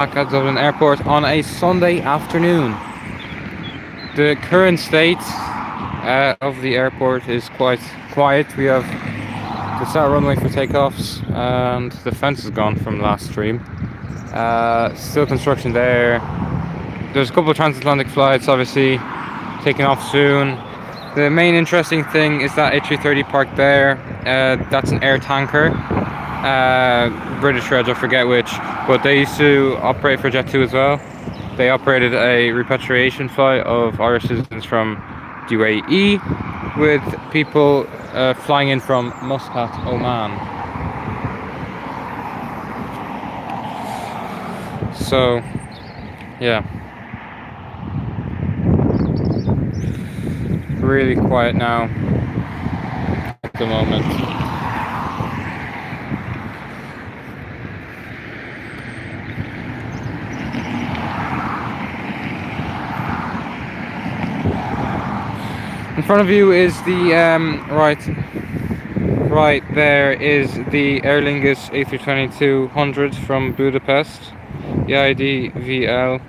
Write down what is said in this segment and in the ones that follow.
at Dublin Airport on a Sunday afternoon. The current state of the airport is quite quiet. We have the start runway for takeoffs and the fence is gone from last stream. Still construction there. There's a couple of transatlantic flights obviously taking off soon. The main interesting thing is that A330 parked there. That's an air tanker. British Reg, I forget which, but they used to operate for Jet2 as well. They operated a repatriation flight of Irish citizens from the UAE with people flying in from Muscat, Oman. So, yeah. Really quiet now at the moment. In front of you is the right there is the Aer Lingus A320-200 from Budapest, the ID VL.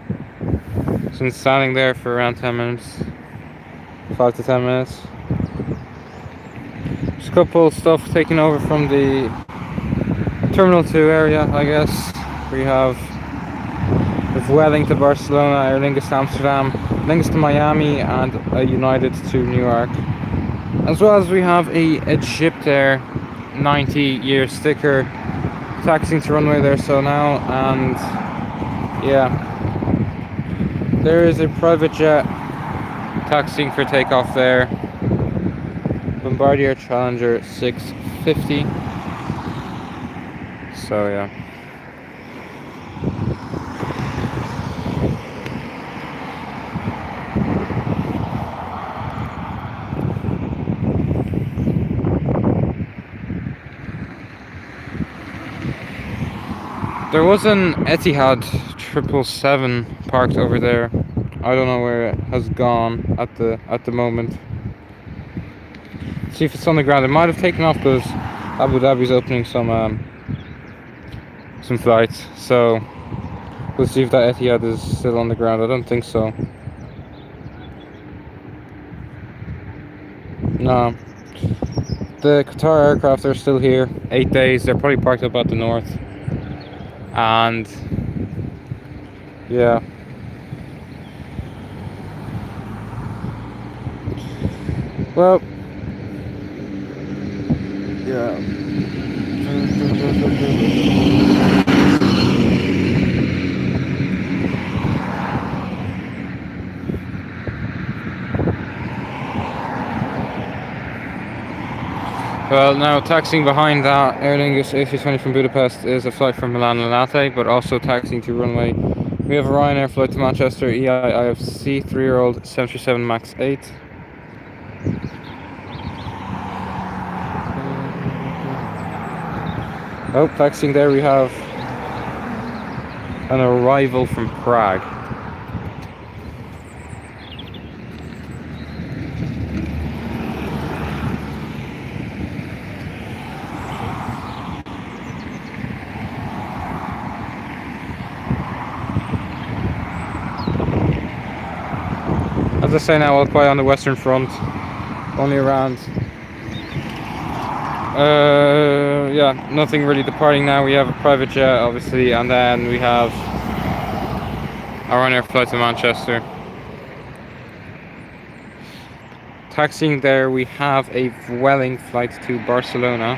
It's been standing there for around 10 minutes, 5 to 10 minutes. There's a couple stuff taken over from the Terminal 2 area, I guess. We have the Vueling to Barcelona, Aer Lingus to Amsterdam, Lingus to Miami, and a United to New York. As well as we have a Egyptair 90-year sticker taxiing to runway there so now, and yeah, there is a private jet taxiing for takeoff there, Bombardier Challenger 650. So yeah. There was an Etihad 777 parked over there. I don't know where it has gone at the moment. See if it's on the ground. It might have taken off because Abu Dhabi's opening some flights. So we'll see if that Etihad is still on the ground. I don't think so. No. The Qatar aircraft are still here. 8 days. They're probably parked up at the north. And yeah, well, yeah. Well, now taxiing behind that Aer Lingus A320 from Budapest is a flight from Milan Linate, but also taxiing to runway. We have a Ryanair flight to Manchester, EIIFC 3-year-old 737 MAX 8. Oh, taxiing there we have an arrival from Prague. As I say now, all quiet on the western front. Only around yeah, nothing really departing now. We have a private jet obviously, and then we have our Ryanair flight to Manchester. Taxiing there we have a Vueling flight to Barcelona.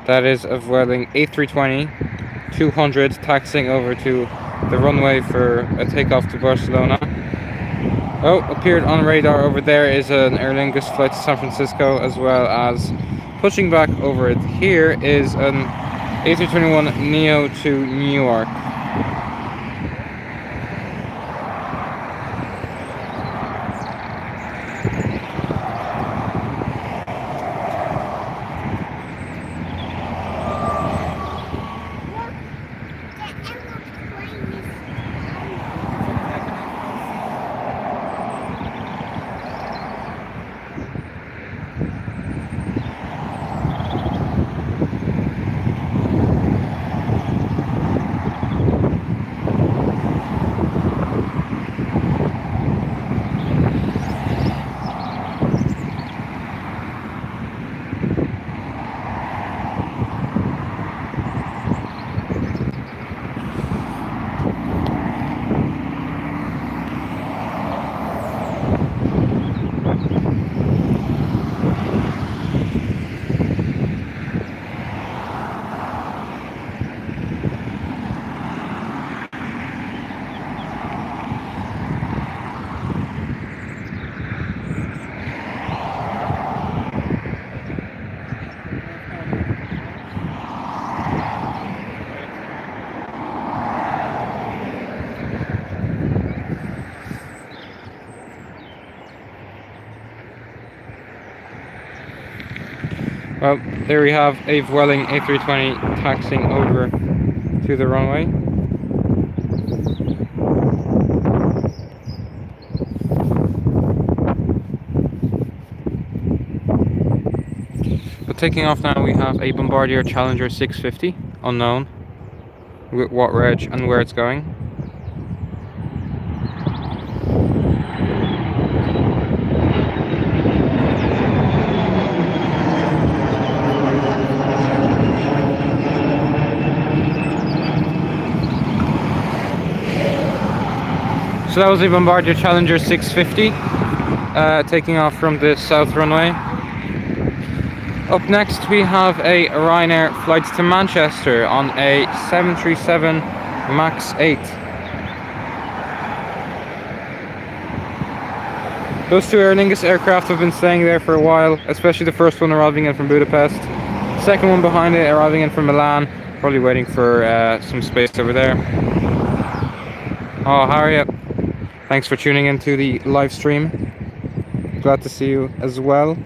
That is a Vueling A320-200 taxiing over to the runway for a takeoff to Barcelona. Oh, appeared on radar over there is an Aer Lingus flight to San Francisco, as well as pushing back over it here is an A321neo to New York. Well, there we have a Vueling A320 taxiing over to the runway. But taking off now, we have a Bombardier Challenger 650, unknown, with what reg and where it's going. So that was a Bombardier Challenger 650 taking off from the south runway. Up next we have a Ryanair flight to Manchester on a 737 MAX 8. Those two Aer Lingus aircraft have been staying there for a while, especially the first one arriving in from Budapest. Second one behind it arriving in from Milan, probably waiting for some space over there. Oh, how are you? Thanks for tuning into the live stream. Glad to see you as well.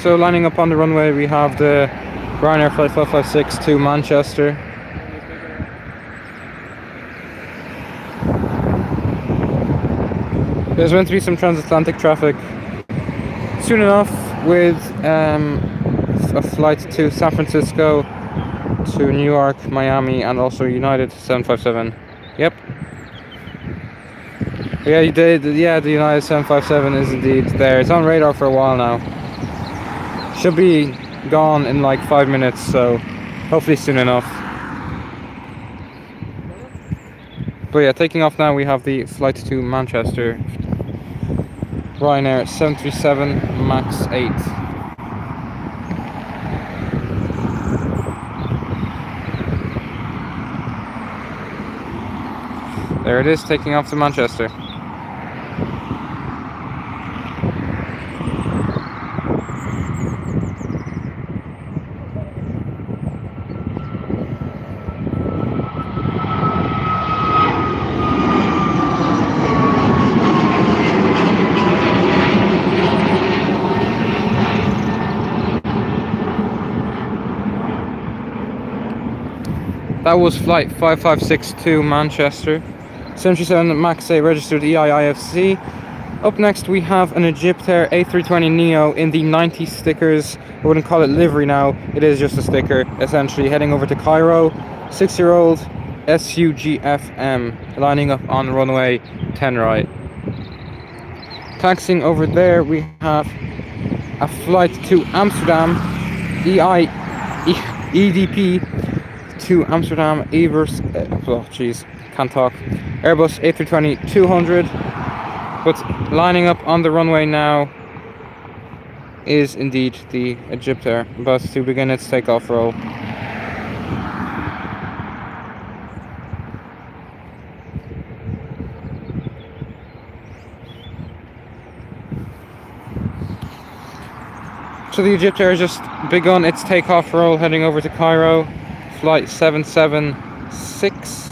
So lining up on the runway, we have the Ryanair Flight 556 to Manchester. There's meant to be some transatlantic traffic soon enough with a flight to San Francisco, to New York, Miami, and also United 757. Yep. Yeah, you did. Yeah, the United 757 is indeed there. It's on radar for a while now. Should be gone in like 5 minutes, so hopefully soon enough. But yeah, taking off now, we have the flight to Manchester, Ryanair 737 MAX 8. There it is, taking off to Manchester. That was flight 556 to Manchester. 737 MAX 8 registered EIIFC. Up next we have an Egyptair A320neo in the 90 stickers. I wouldn't call it livery now, it is just a sticker, essentially, heading over to Cairo. 6-year-old SUGFM, lining up on runway 10 right. Taxiing over there, we have a flight to Amsterdam, EDP to Amsterdam, Evers, oh jeez, can't talk, Airbus A320-200, but lining up on the runway now is indeed the Egyptair, about to begin its takeoff roll. So the Egyptair has just begun its takeoff roll, heading over to Cairo. Flight 776.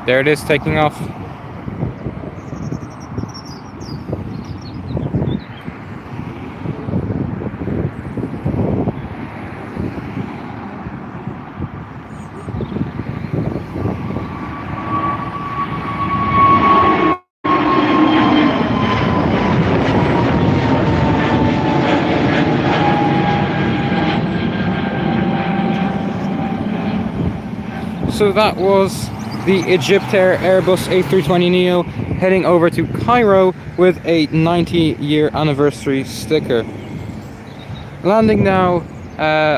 There it is, taking off. So that was the Egyptair Airbus A320neo heading over to Cairo with a 90-year anniversary sticker. Landing now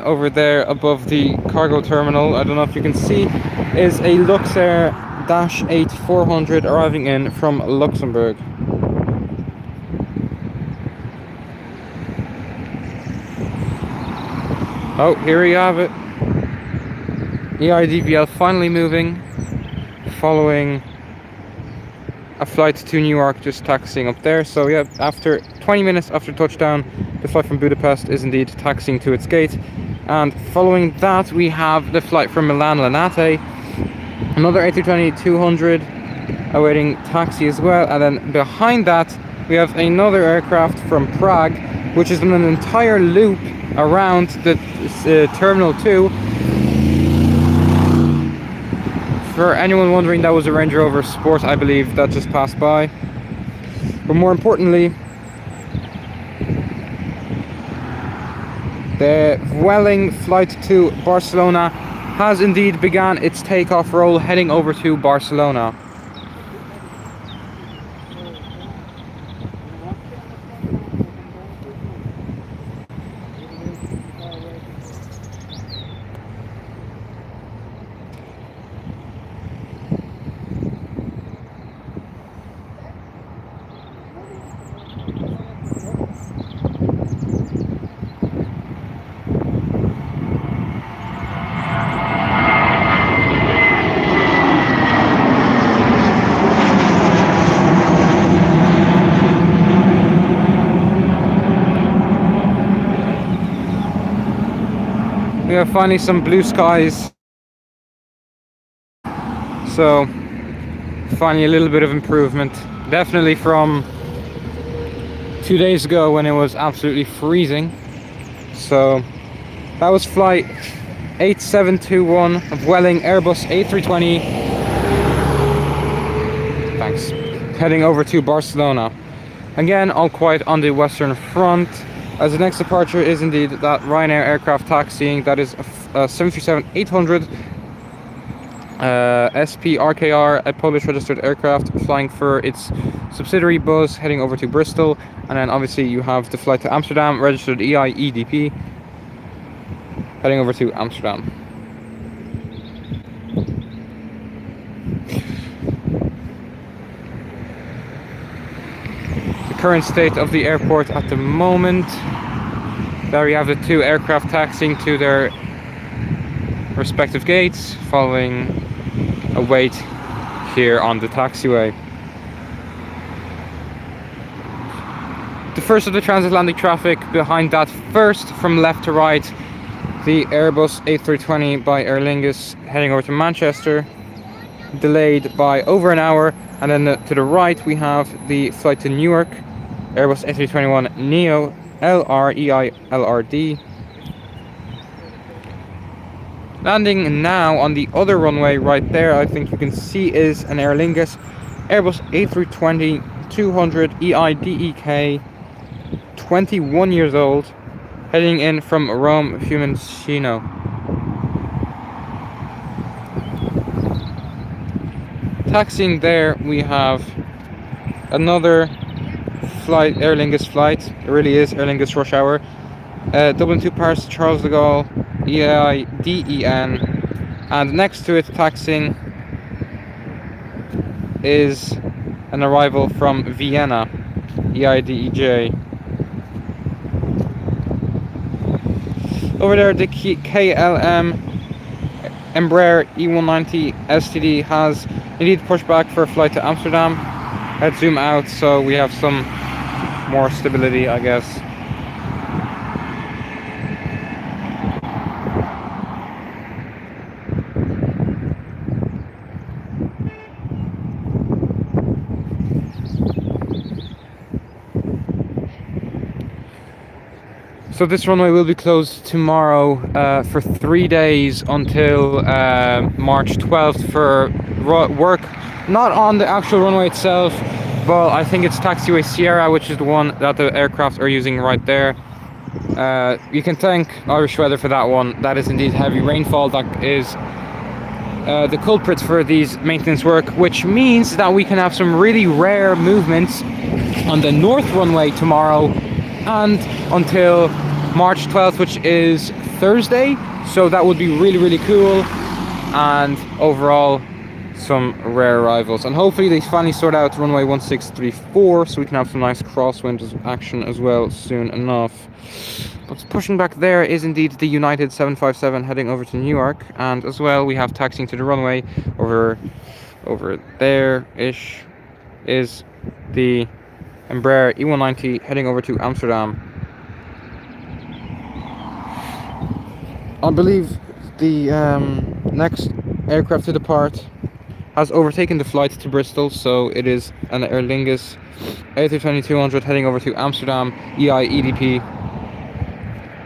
over there above the cargo terminal, I don't know if you can see, is a Luxair Dash 8 400 arriving in from Luxembourg. Oh, here we have it. EIDVL finally moving, following a flight to New York, just taxiing up there. So yeah, after 20 minutes after touchdown, the flight from Budapest is indeed taxiing to its gate. And following that, we have the flight from Milan Linate, another A320-200 awaiting taxi as well. And then behind that, we have another aircraft from Prague, which is in an entire loop around the Terminal 2. For anyone wondering, that was a Range Rover Sport, I believe, that just passed by. But more importantly, the Vueling flight to Barcelona has indeed begun its takeoff roll, heading over to Barcelona. We have finally some blue skies, so finally a little bit of improvement, definitely from 2 days ago when it was absolutely freezing. So that was flight 8721 of Vueling Airbus A320, thanks, heading over to Barcelona. Again, all quiet on the Western Front, as the next departure is indeed that Ryanair aircraft taxiing. That is a 737-800 SP RKR, a Polish registered aircraft flying for its subsidiary Buzz, heading over to Bristol. And then obviously you have the flight to Amsterdam, registered EIEDP, heading over to Amsterdam. Current state of the airport at the moment. There you have the two aircraft taxiing to their respective gates, following a wait here on the taxiway. The first of the transatlantic traffic, behind that first from left to right, the Airbus A320 by Aer Lingus heading over to Manchester, delayed by over an hour. And then to the right we have the flight to Newark, Airbus A321neo LREI LRD, landing now on the other runway right there. I think you can see is an Aer Lingus Airbus A320-200 EIDEK, 21 years old, heading in from Rome Fiumicino. Taxiing there we have another flight, Aer Lingus flight. It really is Aer Lingus rush hour. Dublin to Paris Charles de Gaulle EIDEN, and next to it taxiing is an arrival from Vienna, EIDEJ. Over there the KLM Embraer E190 STD has indeed pushed back for a flight to Amsterdam. Let's zoom out so we have some more stability, I guess. So this runway will be closed tomorrow for 3 days until March 12th for work, not on the actual runway itself, but I think it's taxiway Sierra, which is the one that the aircraft are using right there. You can thank Irish weather for that one. That is indeed heavy rainfall that is the culprit for these maintenance work, which means that we can have some really rare movements on the north runway tomorrow and until March 12th, which is Thursday. So that would be really, really cool. And overall, some rare arrivals, and hopefully they finally sort out runway 1634 so we can have some nice crosswind action as well soon enough. What's pushing back there is indeed the United 757 heading over to Newark, and as well we have taxiing to the runway over there ish is the Embraer E190 heading over to Amsterdam. I believe the next aircraft to depart has overtaken the flight to Bristol, so it is an Aer Lingus A320-200 heading over to Amsterdam EIEDP,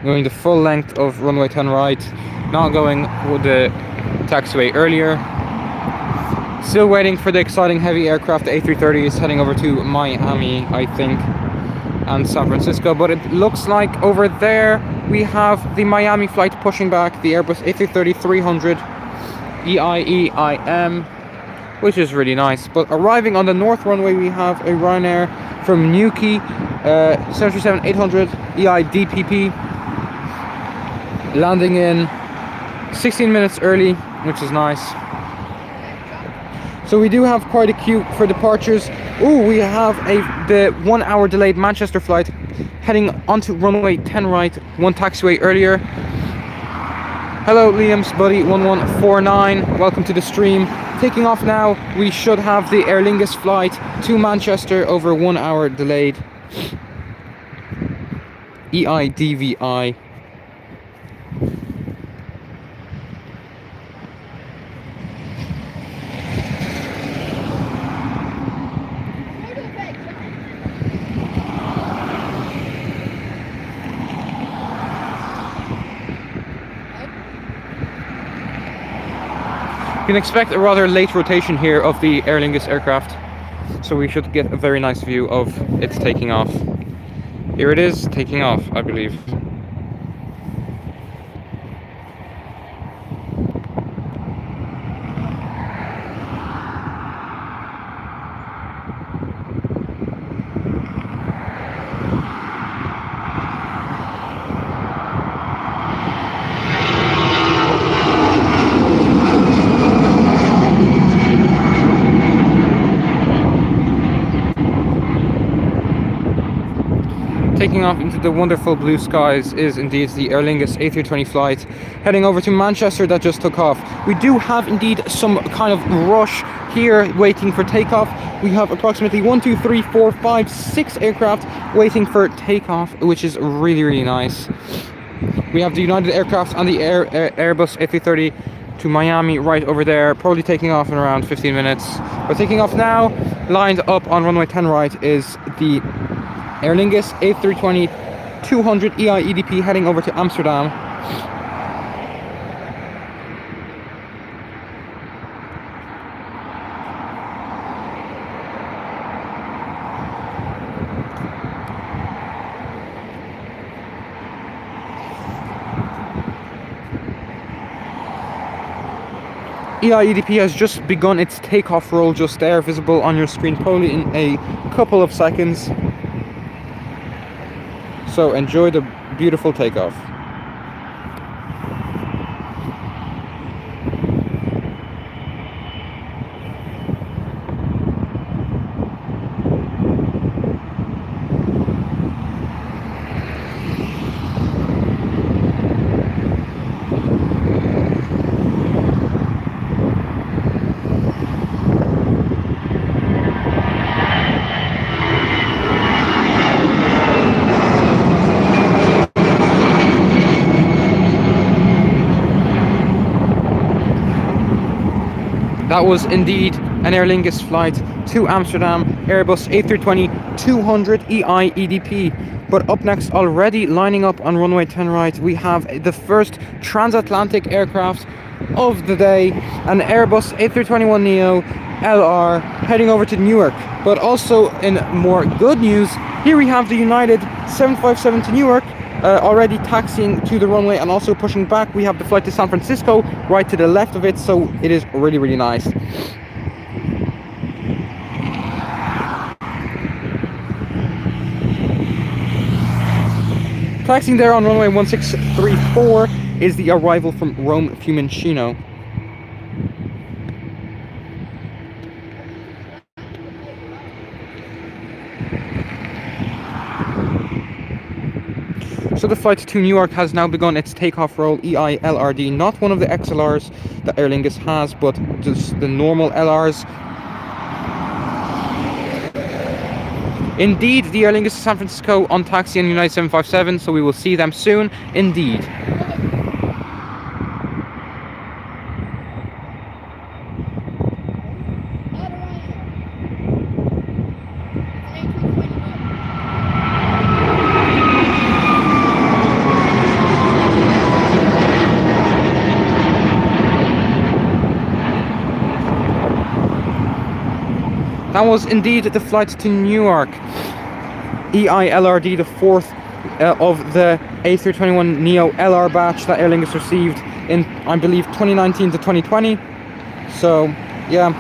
going the full length of runway 10 right, not going with the taxiway earlier. Still waiting for the exciting heavy aircraft. The A330 is heading over to Miami, I think, and San Francisco, but it looks like over there we have the Miami flight pushing back, the Airbus A330-300 EIEIM, which is really nice. But arriving on the north runway we have a Ryanair from Newquay 737-800 EIDPP, landing in 16 minutes early, which is nice. So we do have quite a queue for departures. Oh, we have the 1 hour delayed Manchester flight heading onto runway 10 right, one taxiway earlier. Hello Liam's buddy 1149, welcome to the stream. Taking off now, we should have the Aer Lingus flight to Manchester over 1 hour delayed. EIDVI. You can expect a rather late rotation here of the Aer Lingus aircraft, so we should get a very nice view of its taking off. Here it is, taking off, I believe. Taking off into the wonderful blue skies is indeed the Aer Lingus A320 flight heading over to Manchester that just took off. We do have indeed some kind of rush here waiting for takeoff. We have approximately 6 aircraft waiting for takeoff, which is really nice. We have the United aircraft and the Airbus A330 to Miami right over there, probably taking off in around 15 minutes. We're taking off now. Lined up on runway 10 right is the Aer Lingus A320-200 EIEDP heading over to Amsterdam. EIEDP has just begun its takeoff roll just there, visible on your screen probably in a couple of seconds. So enjoy the beautiful takeoff. That was indeed an Aer Lingus flight to Amsterdam, Airbus A320-200 EIEDP. But up next, already lining up on runway 10 right, we have the first transatlantic aircraft of the day, an Airbus A321neo LR heading over to Newark. But also in more good news, here we have the United 757 to Newark, already taxiing to the runway and also pushing back. We have the flight to San Francisco right to the left of it, so it is really nice. Taxiing there on runway 1634 is the arrival from Rome Fiumicino. So the flight to New York has now begun its takeoff roll, EILRD, not one of the XLRs that Aer Lingus has, but just the normal LRs. Indeed, the Aer Lingus to San Francisco on taxi and United 757, so we will see them soon, indeed. That was indeed the flight to New York. EILRD, the fourth of the A321neo LR batch that Aer Lingus received in, I believe, 2019 to 2020. So, yeah,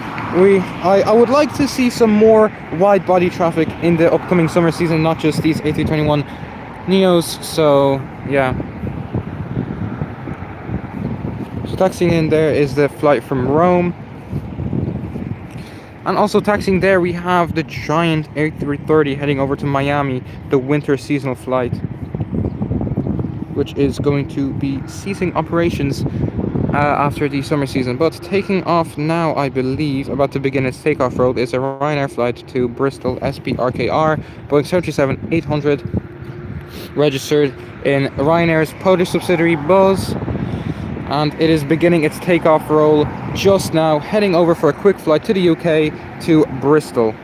I would like to see some more wide-body traffic in the upcoming summer season, not just these A321neos. So, yeah. So taxiing in there is the flight from Rome. And also taxiing there, we have the giant A330 heading over to Miami, the winter seasonal flight, which is going to be ceasing operations after the summer season. But taking off now, I believe, about to begin its takeoff road, is a Ryanair flight to Bristol SPRKR, Boeing 737-800, registered in Ryanair's Polish subsidiary Buzz. And it is beginning its takeoff roll just now, heading over for a quick flight to the UK to Bristol.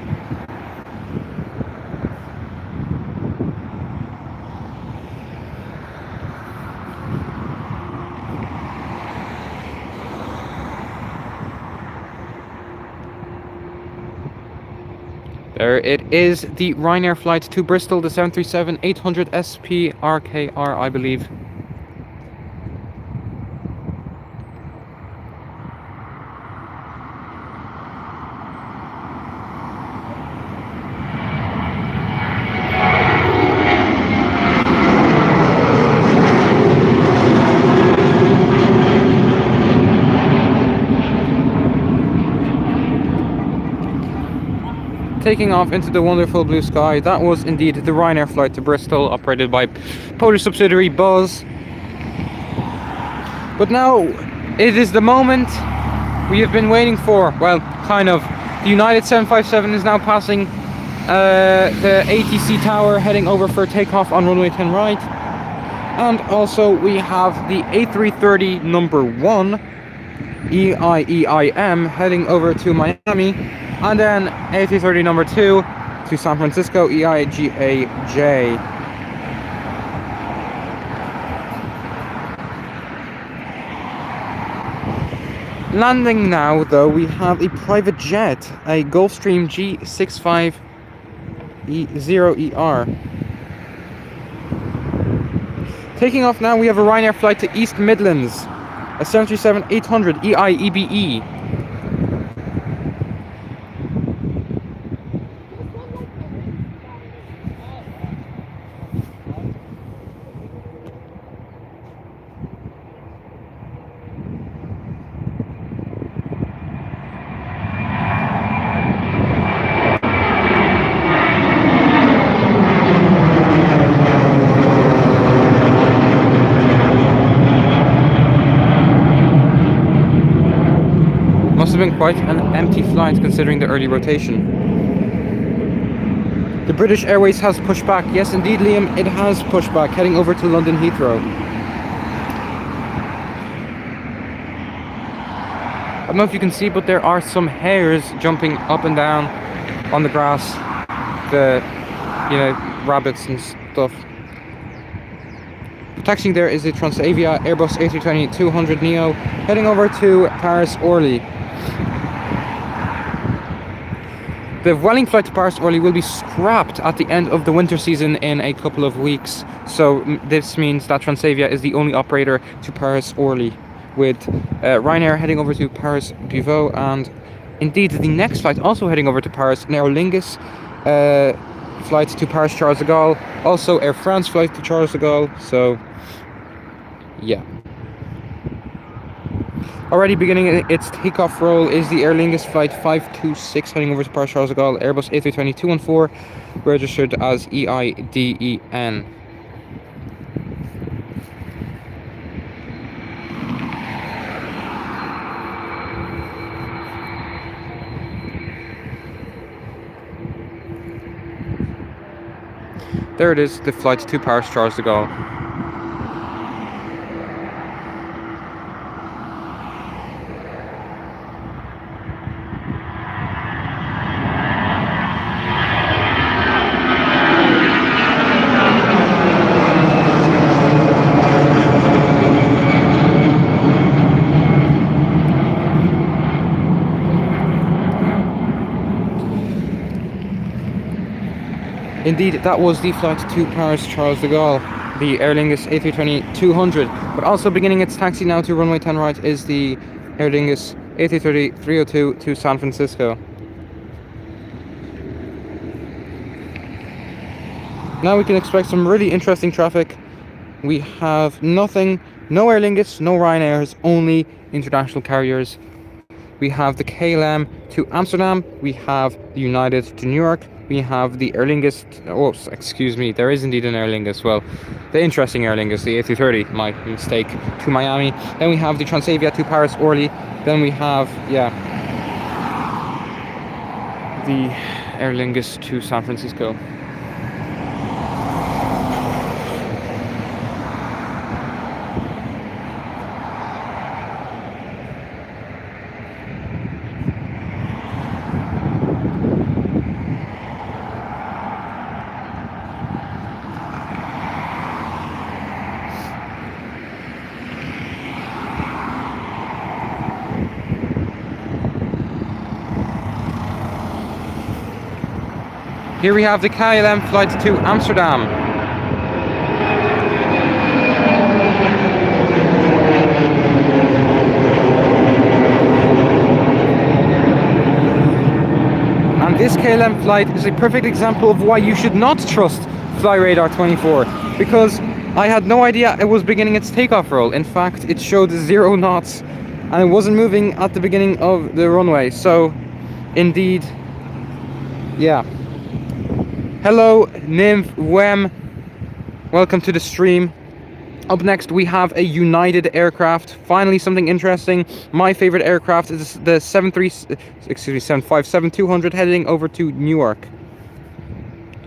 There it is, the Ryanair flight to Bristol, the 737-800 SPRKR, I believe. Taking off into the wonderful blue sky, that was indeed the Ryanair flight to Bristol, operated by Polish subsidiary Buzz. But now, it is the moment we have been waiting for. Well, kind of. The United 757 is now passing the ATC tower, heading over for takeoff on runway 10 right. And also we have the A330 number 1, EIEIM, heading over to Miami. And then A330 number 2 to San Francisco, EIGAJ. Landing now, though, we have a private jet, a Gulfstream G65E0ER. Taking off now, we have a Ryanair flight to East Midlands, a 737-800 EIEBE. Must have been quite an empty flight considering the early rotation. The British Airways has pushed back. Yes, indeed, Liam, it has pushed back, heading over to London Heathrow. I don't know if you can see, but there are some hares jumping up and down on the grass. The, rabbits and stuff. Taxiing there is a Transavia Airbus A320-200neo, heading over to Paris Orly. The Welling flight to Paris Orly will be scrapped at the end of the winter season in a couple of weeks. So this means that Transavia is the only operator to Paris Orly, with Ryanair heading over to Paris Pivot, and indeed the next flight also heading over to Paris, an Aer Lingus flight to Paris Charles de Gaulle, also Air France flight to Charles de Gaulle. So yeah. Already beginning its takeoff roll is the Aer Lingus flight 526 heading over to Paris Charles de Gaulle, Airbus A320-214, registered as EIDEN. There it is, the flight to Paris Charles de Gaulle. Indeed, that was the flight to Paris Charles de Gaulle, the Aer Lingus A320-200. But also beginning its taxi now to runway 10 right is the Aer Lingus A330-302 to San Francisco. Now we can expect some really interesting traffic. We have nothing, no Aer Lingus, no Ryanair, only international carriers. We have the KLM to Amsterdam, we have the United to New York, we have the Aer Lingus, oh excuse me, there is indeed an Aer Lingus, well, the interesting Aer Lingus, the A330, my mistake, to Miami. Then we have the Transavia to Paris Orly. Then we have, yeah, the Aer Lingus to San Francisco. Here we have the KLM flight to Amsterdam. And this KLM flight is a perfect example of why you should not trust Flyradar 24, because I had no idea it was beginning its takeoff roll. In fact, it showed 0 knots and it wasn't moving at the beginning of the runway. So, indeed, yeah. Hello, Nymph, Wem. Welcome to the stream. Up next, we have a United aircraft. Finally, something interesting. My favorite aircraft is the 757-200 heading over to Newark.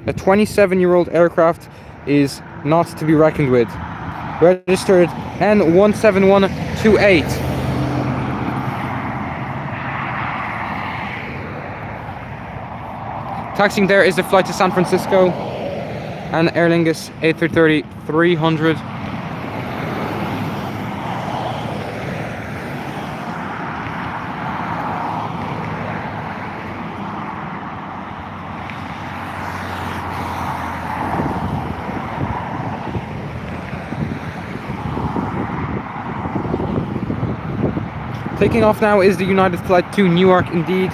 A 27-year-old aircraft is not to be reckoned with. Registered N17128. Taxiing there is the flight to San Francisco, and Aer Lingus A330-300. Taking off now is the United flight to Newark, indeed.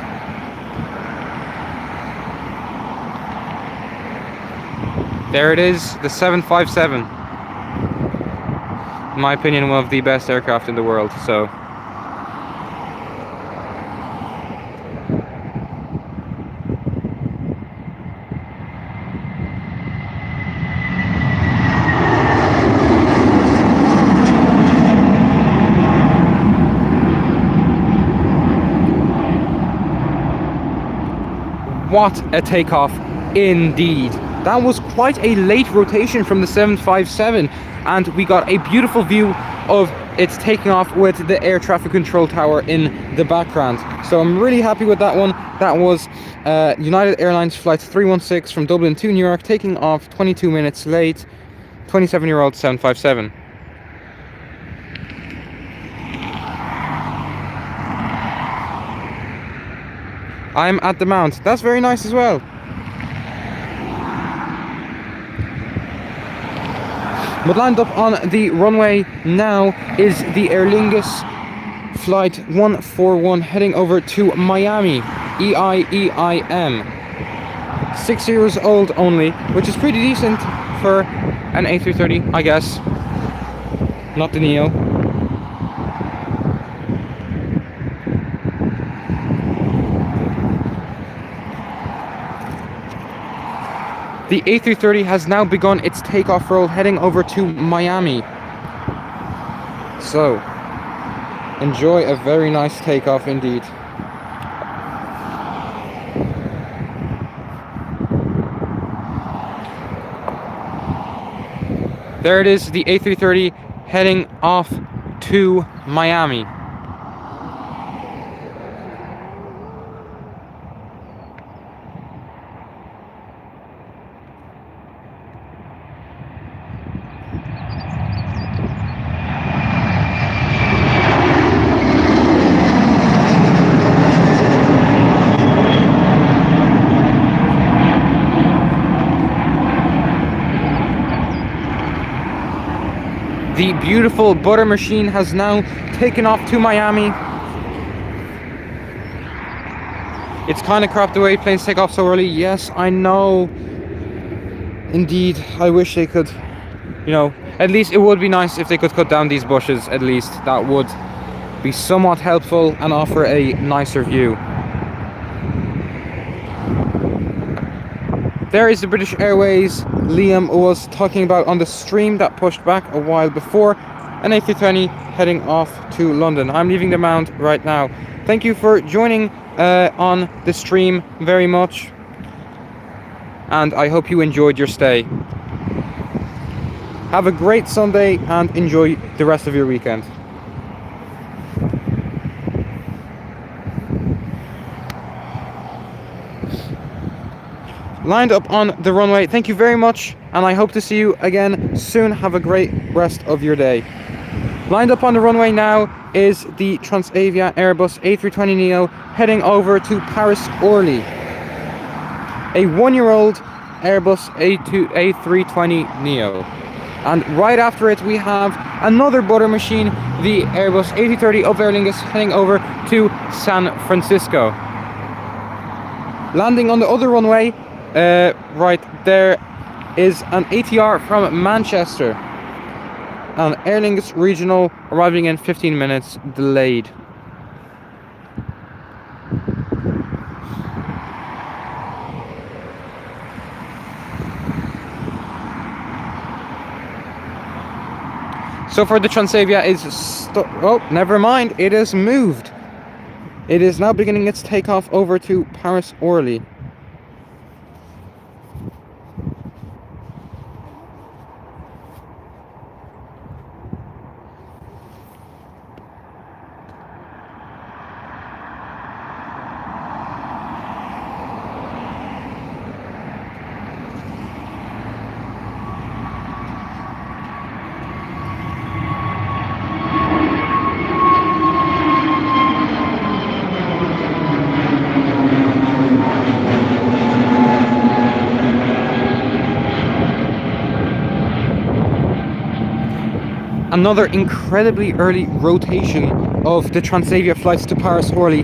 There it is, the 757. In my opinion, one of the best aircraft in the world, so. What a takeoff indeed. That was quite a late rotation from the 757, and we got a beautiful view of its taking off with the air traffic control tower in the background. So I'm really happy with that one. That was United Airlines flight 316 from Dublin to New York, taking off 22 minutes late, 27-year-old 757. I'm at the mount. That's very nice as well. But lined up on the runway now is the Aer Lingus flight 141 heading over to Miami, EIEIM. 6 years old only, which is pretty decent for an A330, I guess. Not the Neo. The A330 has now begun its takeoff roll heading over to Miami. So, enjoy a very nice takeoff indeed. There it is, the A330 heading off to Miami. The beautiful butter machine has now taken off to Miami. It's kind of crap the way planes take off so early. Yes, I know. Indeed, I wish they could, at least it would be nice if they could cut down these bushes. At least that would be somewhat helpful and offer a nicer view. There is the British Airways Liam was talking about on the stream that pushed back a while before, an A320 heading off to London. I'm leaving the mount right now. Thank you for joining on the stream very much, and I hope you enjoyed your stay. Have a great Sunday and enjoy the rest of your weekend. Lined up on the runway. Thank you very much, and I hope to see you again soon. Have a great rest of your day. Lined up on the runway now is the Transavia Airbus A320neo heading over to Paris Orly. A 1-year-old Airbus A320neo. And right after it we have another butter machine, the Airbus A330 of Aer Lingus heading over to San Francisco. Landing on the other runway, right there is an ATR from Manchester, an Aer Lingus regional arriving in 15 minutes delayed. So for the Transavia is oh, never mind, it has moved. It is now beginning its takeoff over to Paris Orly. Another incredibly early rotation of the Transavia flights to Paris Orly.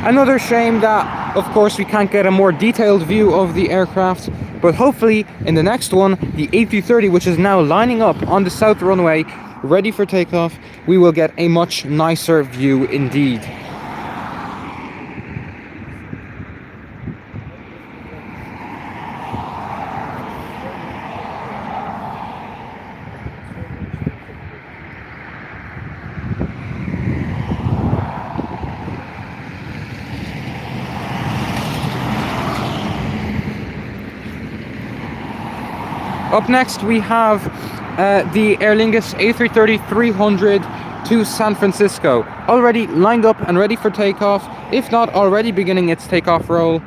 Another shame that, of course, we can't get a more detailed view of the aircraft, but hopefully in the next one, the A330, which is now lining up on the south runway, ready for takeoff, we will get a much nicer view indeed. Up next we have the Aer Lingus A330-300 to San Francisco, already lined up and ready for takeoff, if not already beginning its takeoff roll.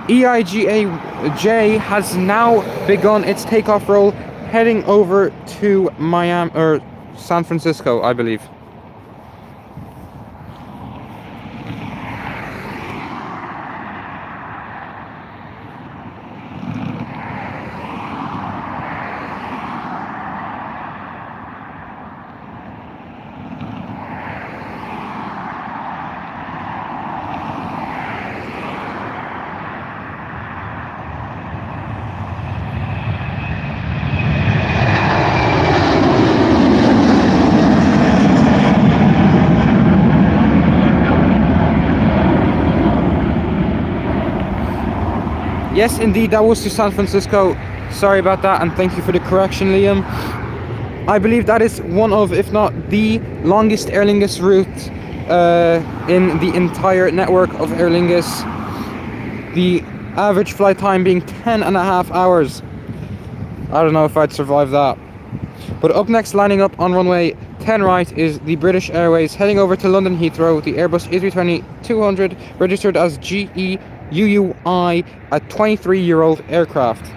EIGA-J has now begun its takeoff roll, heading over to Miami or San Francisco, I believe. Yes, indeed, that was to San Francisco. Sorry about that, and thank you for the correction, Liam. I believe that is one of, if not the longest Aer Lingus route in the entire network of Aer Lingus. The Average flight time being 10.5 hours. I don't know if I'd survive that. But up next, lining up on runway 10 right, is the British Airways heading over to London Heathrow. The Airbus A320-200, registered as GEUUI, a 23-year-old aircraft.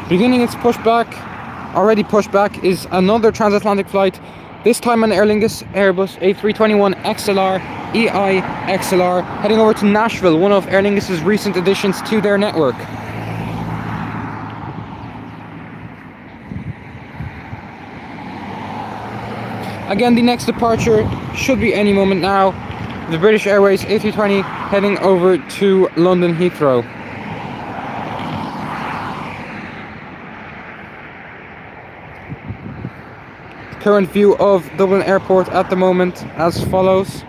Beginning its pushback, already pushed back, is another transatlantic flight, this time an Aer Lingus Airbus A321 XLR EI XLR, heading over to Nashville, one of Aer Lingus' recent additions to their network. Again, the next departure should be any moment now. The British Airways A320 heading over to London Heathrow. Current view of Dublin Airport at the moment as follows.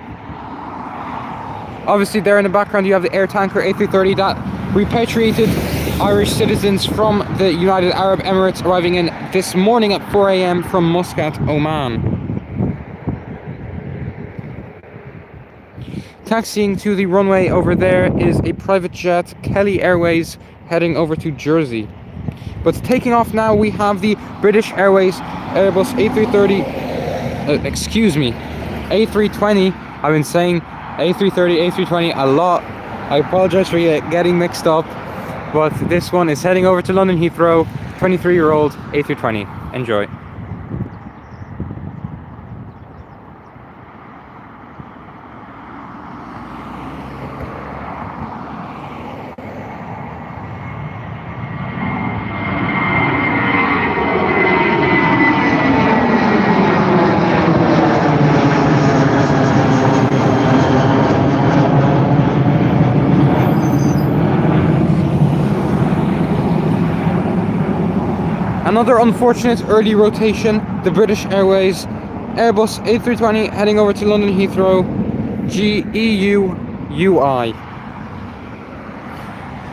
Obviously there in the background you have the air tanker A330 that repatriated Irish citizens from the United Arab Emirates, arriving in this morning at 4 AM from Muscat, Oman. Taxiing to the runway over there is a private jet, Kelly Airways, heading over to Jersey. But taking off now, we have the British Airways Airbus A330, A320. I've been saying A330, A320 a lot. I apologize for getting mixed up, but this one is heading over to London Heathrow, 23-year-old A320. Enjoy. Another unfortunate early rotation, the British Airways Airbus A320 heading over to London Heathrow, GEUUI.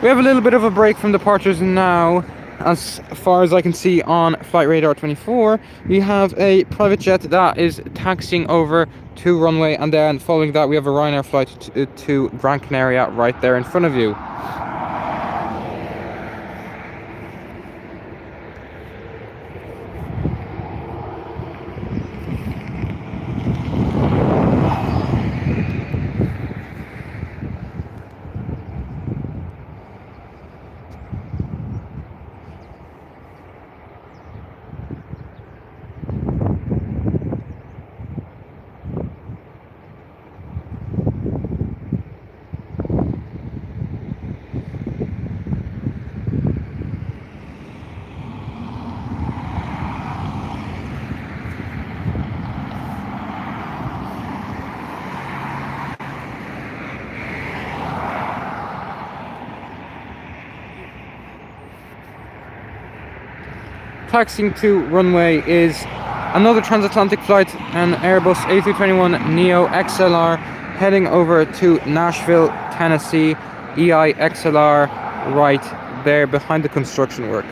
We have a little bit of a break from departures now. As far as I can see on Flight Radar 24, we have a private jet that is taxiing over to runway, and then following that we have a Ryanair flight to Gran Canaria right there in front of you. Taxiing to runway is another transatlantic flight, an Airbus A321neo XLR heading over to Nashville, Tennessee, EI XLR right there behind the construction work.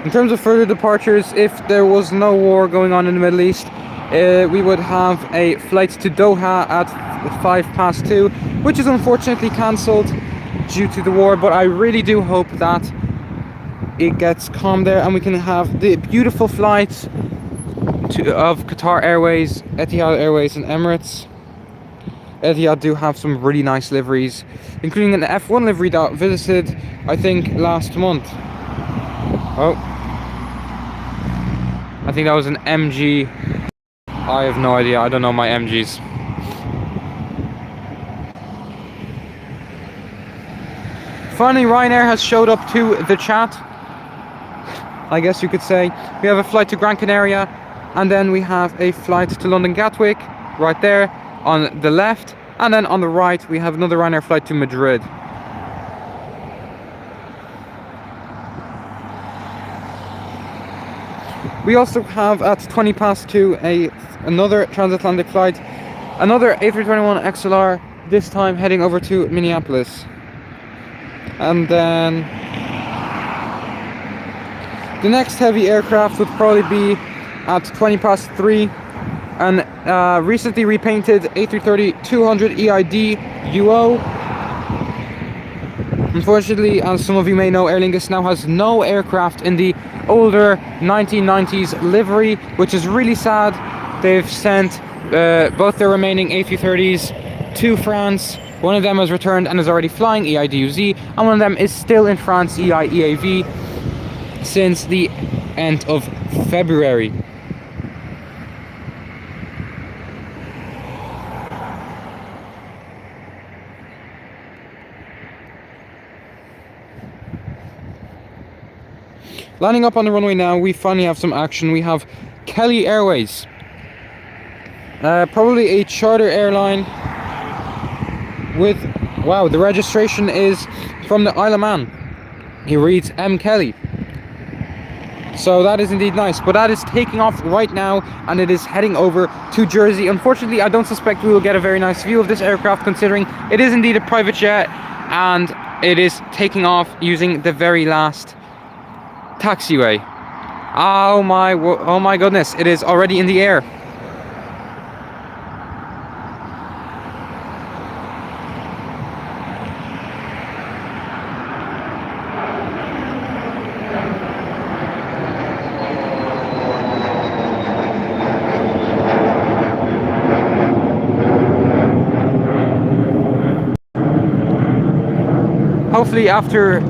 In terms of further departures, if there was no war going on in the Middle East, we would have a flight to Doha at 2:05, which is unfortunately cancelled due to the war, but I really do hope that it gets calm there and we can have the beautiful flights of Qatar Airways, Etihad Airways and Emirates. Etihad do have some really nice liveries, including an F1 livery that visited, I think, last month. Oh, I think that was an MG. I have no idea, I don't know my MGs. Finally, Ryanair has showed up to the chat, I guess you could say. We have a flight to Gran Canaria, and then we have a flight to London Gatwick, right there on the left, and then on the right we have another Ryanair flight to Madrid. We also have at 20 past 2 another transatlantic flight, another A321 XLR, this time heading over to Minneapolis. And then the next heavy aircraft would probably be at 20 past 3, an recently repainted A330-200 EID UO. Unfortunately, as some of you may know, Aer Lingus now has no aircraft in the older 1990s livery, which is really sad. They've sent both their remaining A330s to France. One of them has returned and is already flying EIDUZ, and one of them is still in France EIEAV since the end of February. Landing up on the runway now, we finally have some action. We have Kelly Airways, probably a charter airline with, wow, the registration is from the Isle of Man. He reads M. Kelly. So that is indeed nice, but that is taking off right now and it is heading over to Jersey. Unfortunately, I don't suspect we will get a very nice view of this aircraft, considering it is indeed a private jet and it is taking off using the very last taxiway. Oh my goodness, it is already in the air. Hopefully after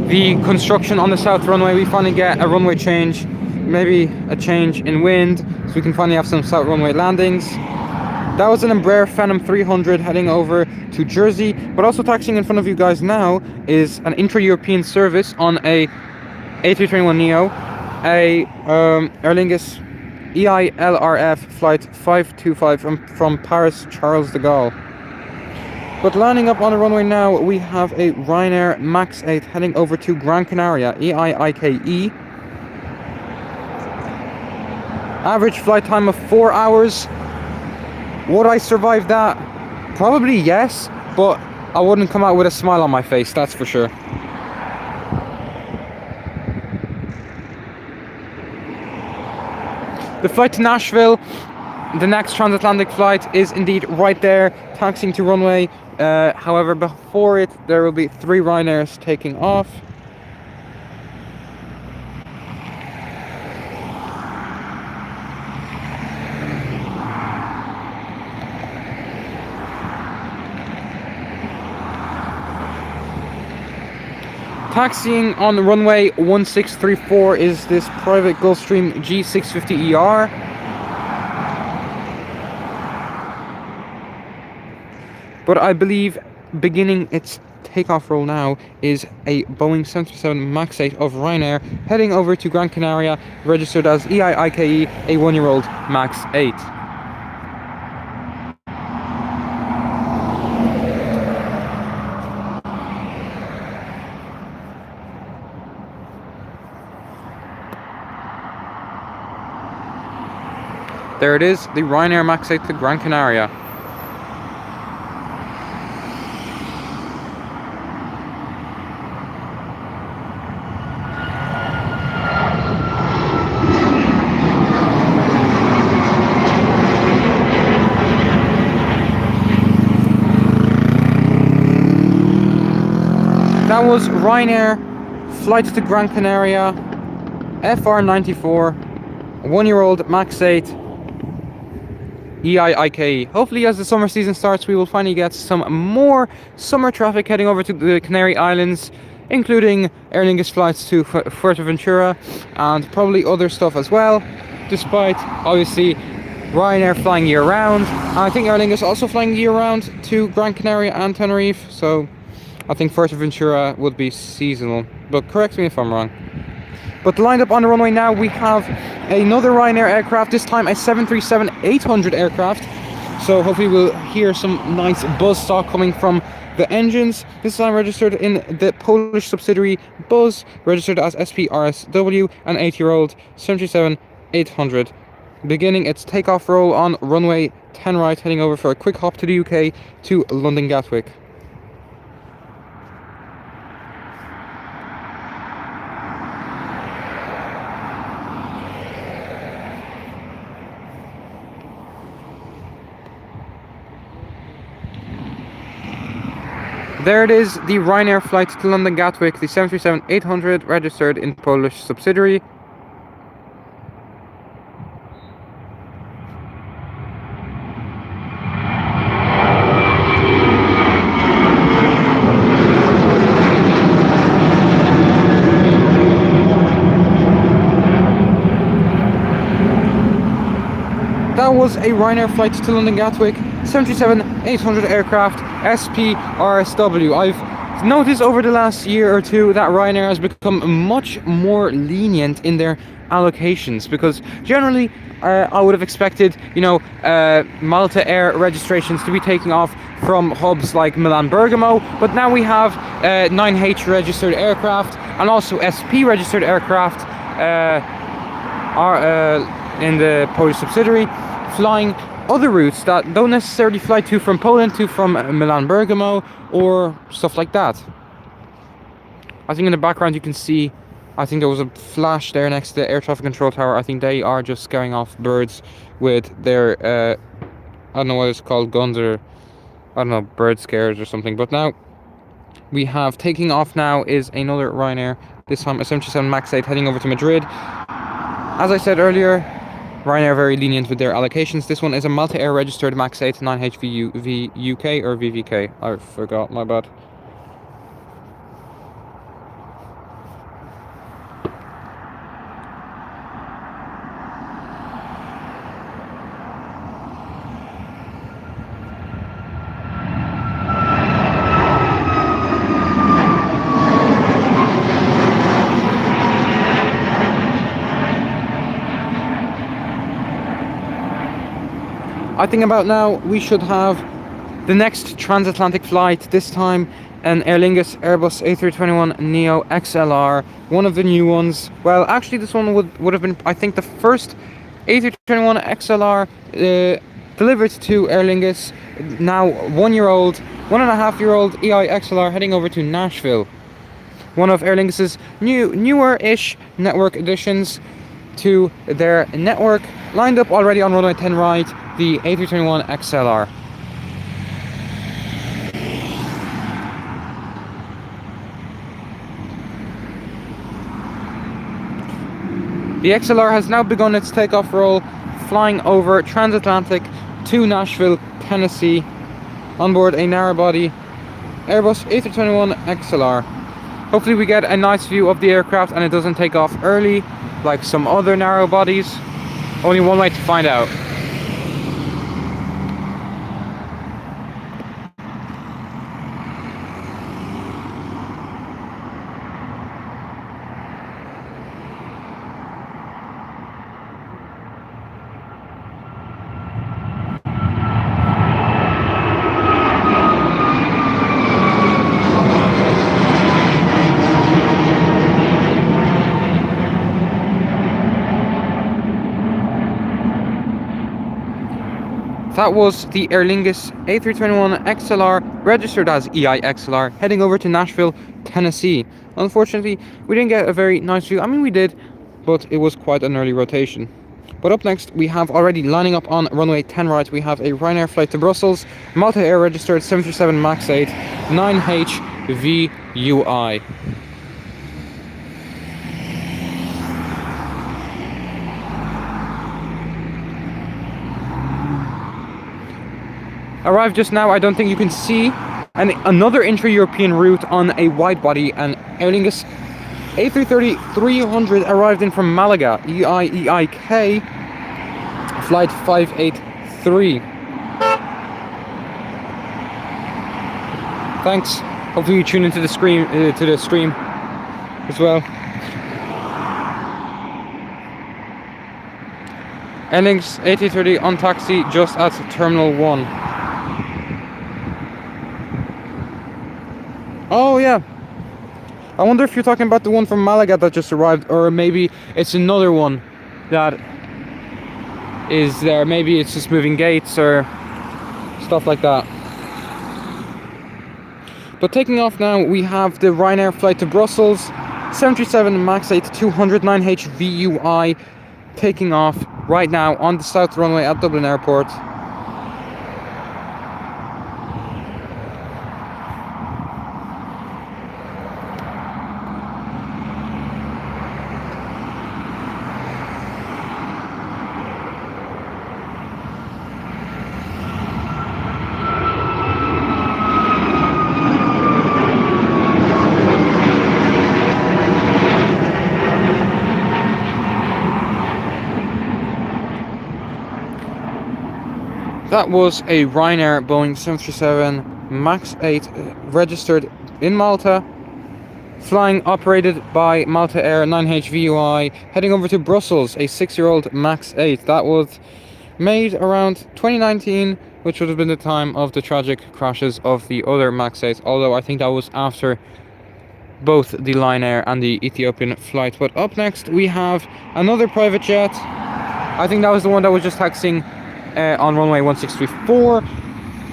the construction on the south runway we finally get a runway change, maybe a change in wind, so we can finally have some south runway landings. That was an Embraer Phenom 300 heading over to Jersey, but also taxiing in front of you guys now is an intra-European service on a A321neo, a Aer Lingus EILRF flight 525 from Paris Charles de Gaulle. But landing up on the runway now, we have a Ryanair MAX 8 heading over to Gran Canaria, EIIKE. Average flight time of 4 hours. Would I survive that? Probably yes, but I wouldn't come out with a smile on my face, that's for sure. The flight to Nashville, the next transatlantic flight, is indeed right there, taxiing to runway. However, before it, there will be 3 Ryanairs taking off. Taxiing on runway 1634 is this private Gulfstream G650ER. But I believe beginning its takeoff roll now is a Boeing 737 MAX 8 of Ryanair heading over to Gran Canaria, registered as EIIKE, a 1-year-old MAX 8. There it is, the Ryanair MAX 8 to Gran Canaria. That was Ryanair flight to Gran Canaria, FR94, 1-year-old MAX 8, EIIKE. Hopefully as the summer season starts we will finally get some more summer traffic heading over to the Canary Islands, including Aer Lingus flights to Fuerteventura and probably other stuff as well, despite obviously Ryanair flying year round. And I think Aer Lingus also flying year round to Gran Canaria and Tenerife, so I think Fuerteventura would be seasonal, but correct me if I'm wrong. But lined up on the runway now, we have another Ryanair aircraft, this time a 737-800 aircraft. So hopefully we'll hear some nice buzzsaw coming from the engines. This time registered in the Polish subsidiary Buzz, registered as SPRSW, an 8-year-old 737 800, beginning its takeoff roll on runway 10 right, heading over for a quick hop to the UK to London Gatwick. There it is, the Ryanair flight to London Gatwick, the 737-800, registered in Polish subsidiary. That was a Ryanair flight to London Gatwick, 737-800 aircraft, SP-RSW. I've noticed over the last year or two that Ryanair has become much more lenient in their allocations, because generally I would have expected, Malta Air registrations to be taking off from hubs like Milan Bergamo, but now we have 9H registered aircraft and also SP registered aircraft in the Polish subsidiary, flying other routes that don't necessarily fly to from Poland to from Milan Bergamo or stuff like that. I think in the background you can see, I think there was a flash there next to the air traffic control tower. I think they are just scaring off birds with their I don't know what it's called, guns, or I don't know, bird scares or something. But now we have, taking off now is another Ryanair, this time a 737 MAX 8 heading over to Madrid. As I said earlier, Ryanair are very lenient with their allocations. This one is a Malta Air registered MAX 8 9H UK or VVK. I forgot, my bad. I think about now we should have the next transatlantic flight, this time an Aer Lingus Airbus A321neo XLR, one of the new ones. Well, actually this one would have been, I think, the first A321 XLR delivered to Aer Lingus, now 1.5-year-old EI XLR heading over to Nashville. One of Aer Lingus's newer-ish network additions to their network, lined up already on runway 10 right, the A321 XLR. The XLR has now begun its takeoff roll, flying over transatlantic to Nashville, Tennessee, on board a narrow-body Airbus A321 XLR. Hopefully we get a nice view of the aircraft and it doesn't take off early like some other narrow bodies. Only one way to find out. That was the Aer Lingus A321 XLR, registered as EI XLR, heading over to Nashville, Tennessee. Unfortunately, we didn't get a very nice view. I mean, we did, but it was quite an early rotation. But up next, we have already lining up on runway 10 right, we have a Ryanair flight to Brussels, Malta Air registered 737 MAX 8, 9H VUI. Arrived just now. I don't think you can see. And another intra-European route on a wide-body, and Aer Lingus A330-300 arrived in from Malaga, EIK, flight 583. Thanks. Hopefully you tune into the stream as well. Aer Lingus A330 on taxi just at Terminal 1. Oh yeah, I wonder if you're talking about the one from Malaga that just arrived, or maybe it's another one that is there. Maybe it's just moving gates or stuff like that. But taking off now, we have the Ryanair flight to Brussels, 737 MAX 8 209H VUI, taking off right now on the south runway at Dublin Airport. That was a Ryanair Boeing 737 MAX 8 registered in Malta, flying operated by Malta Air 9H VUI, heading over to Brussels, a 6-year-old MAX 8. That was made around 2019, which would have been the time of the tragic crashes of the other MAX 8s, although I think that was after both the Lion Air and the Ethiopian flight. But up next we have another private jet. I think that was the one that was just taxiing on runway 1634,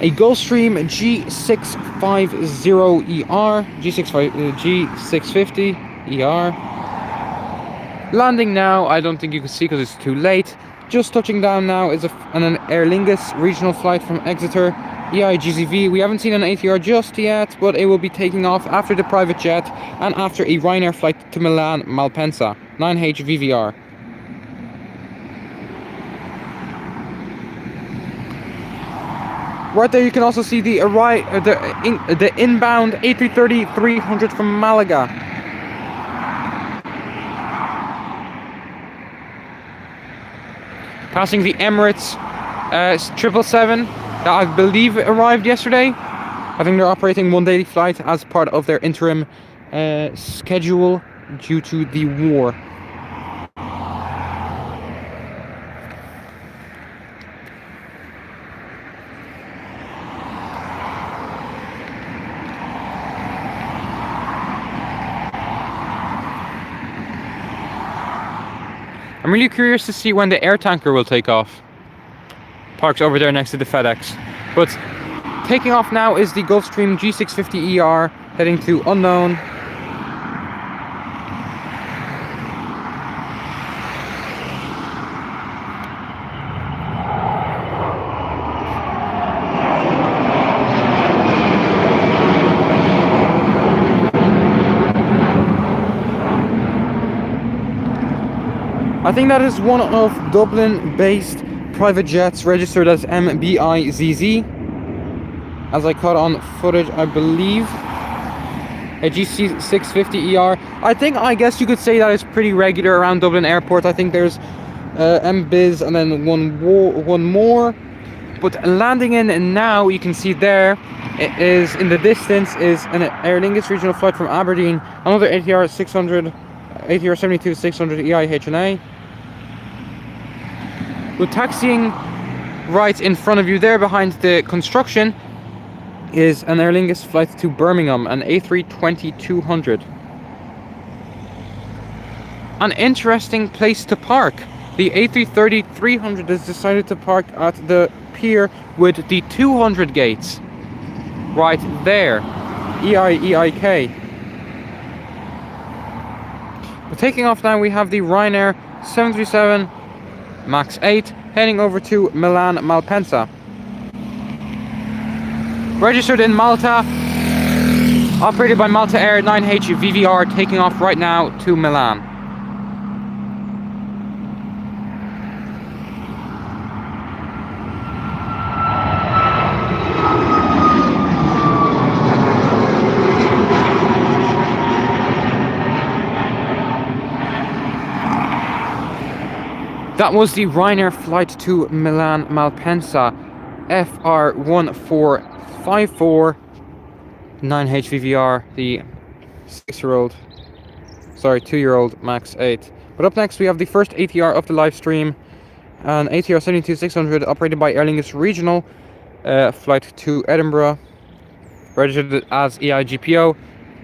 a Gulfstream G650ER. Landing now, I don't think you can see because it's too late. Just touching down now is an Aer Lingus regional flight from Exeter, EIGZV. We haven't seen an ATR just yet, but it will be taking off after the private jet and after a Ryanair flight to Milan Malpensa, 9H VVR. Right there you can also see the inbound A330-300 from Malaga. Passing the Emirates 777 that I believe arrived yesterday. I think they're operating one daily flight as part of their interim schedule due to the war. I'm really curious to see when the air tanker will take off. Parked over there next to the FedEx. But taking off now is the Gulfstream G650ER heading to unknown. I think that is one of Dublin-based private jets registered as MBIZZ, as I caught on footage, I believe. A G650ER. I guess you could say that is pretty regular around Dublin Airport. I think there's MBiz and then one more. But landing in now, you can see there, it is in the distance is an Aer Lingus regional flight from Aberdeen, another ATR 72-600 EIHNA. With taxiing right in front of you there behind the construction is an Aer Lingus flight to Birmingham, an A320-200. An interesting place to park. The A330-300 has decided to park at the pier with the 200 gates. Right there. EIK. But taking off now, we have the Ryanair 737 MAX 8 heading over to Milan Malpensa. Registered in Malta, operated by Malta Air 9H VVR, taking off right now to Milan. That was the Ryanair flight to Milan Malpensa, FR1454 9H VVR, the 2-year-old MAX 8. But up next we have the first ATR of the live stream, an ATR 72-600 operated by Aer Lingus Regional, flight to Edinburgh, registered as EIGPO.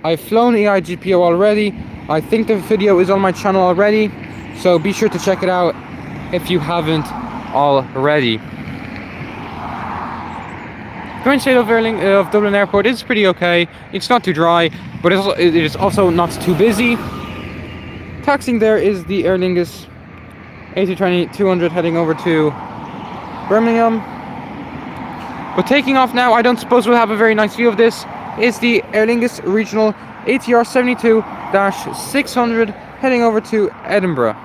I've flown EIGPO already. I think the video is on my channel already, so be sure to check it out if you haven't already. Current state of Dublin Airport is pretty okay. It's not too dry, but it is also not too busy. Taxiing there is the Aer Lingus A320-200 heading over to Birmingham. But taking off now, I don't suppose we'll have a very nice view of this, is the Aer Lingus Regional ATR 72-600 heading over to Edinburgh.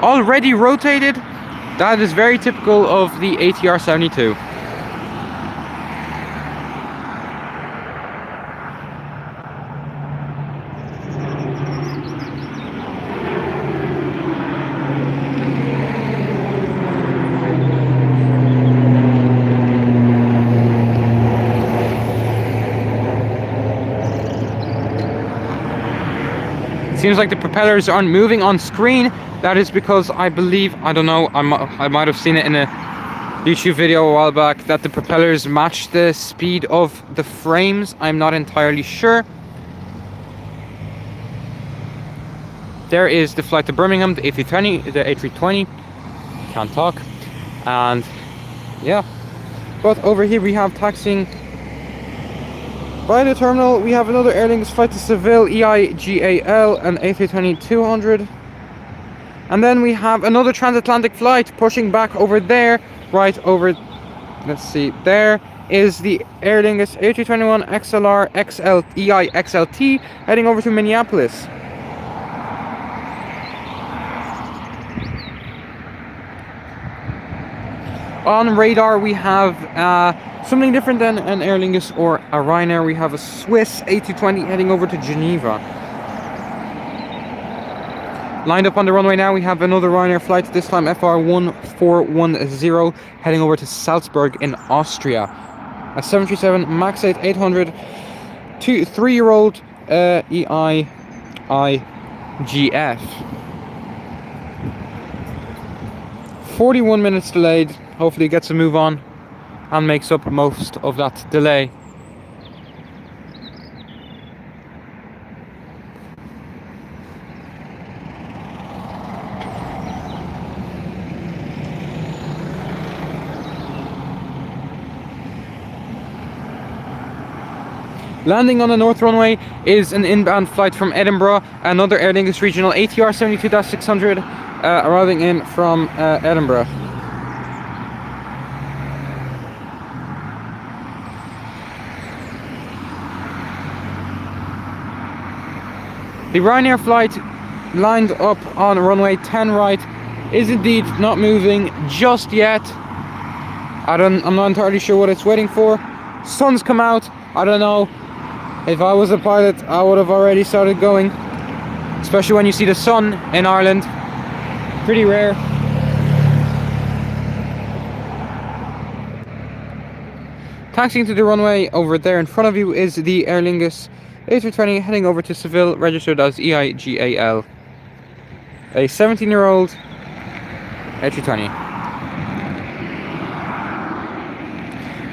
Already rotated, that is very typical of the ATR 72. Seems like the propellers aren't moving on screen. That is because I believe, I don't know, I might have seen it in a YouTube video a while back, that the propellers match the speed of the frames. I'm not entirely sure. There is the flight to Birmingham, the A320, can't talk. And yeah, but over here we have taxiing by the terminal. We have another Aer Lingus flight to Seville, EIGAL, and A320-200. And then we have another transatlantic flight pushing back over there, right over, let's see, there is the Aer Lingus A321 XLR XL EI XLT heading over to Minneapolis. On radar we have something different than an Aer Lingus or a Ryanair. We have a Swiss A220 heading over to Geneva. Lined up on the runway now, we have another Ryanair flight, this time FR 1410, heading over to Salzburg in Austria. A 737 MAX 8 800, 3-year-old EIGF. 41 minutes delayed. Hopefully it gets a move on and makes up most of that delay. Landing on the north runway is an inbound flight from Edinburgh, another Aer Lingus Regional ATR 72-600 arriving in from Edinburgh. The Ryanair flight lined up on runway 10 right is indeed not moving just yet. I'm not entirely sure what it's waiting for. Sun's come out. I don't know. If I was a pilot, I would have already started going. Especially when you see the sun in Ireland. Pretty rare. Taxiing to the runway over there in front of you is the Aer Lingus A320 heading over to Seville, registered as EIGAL. A 17-year-old A320.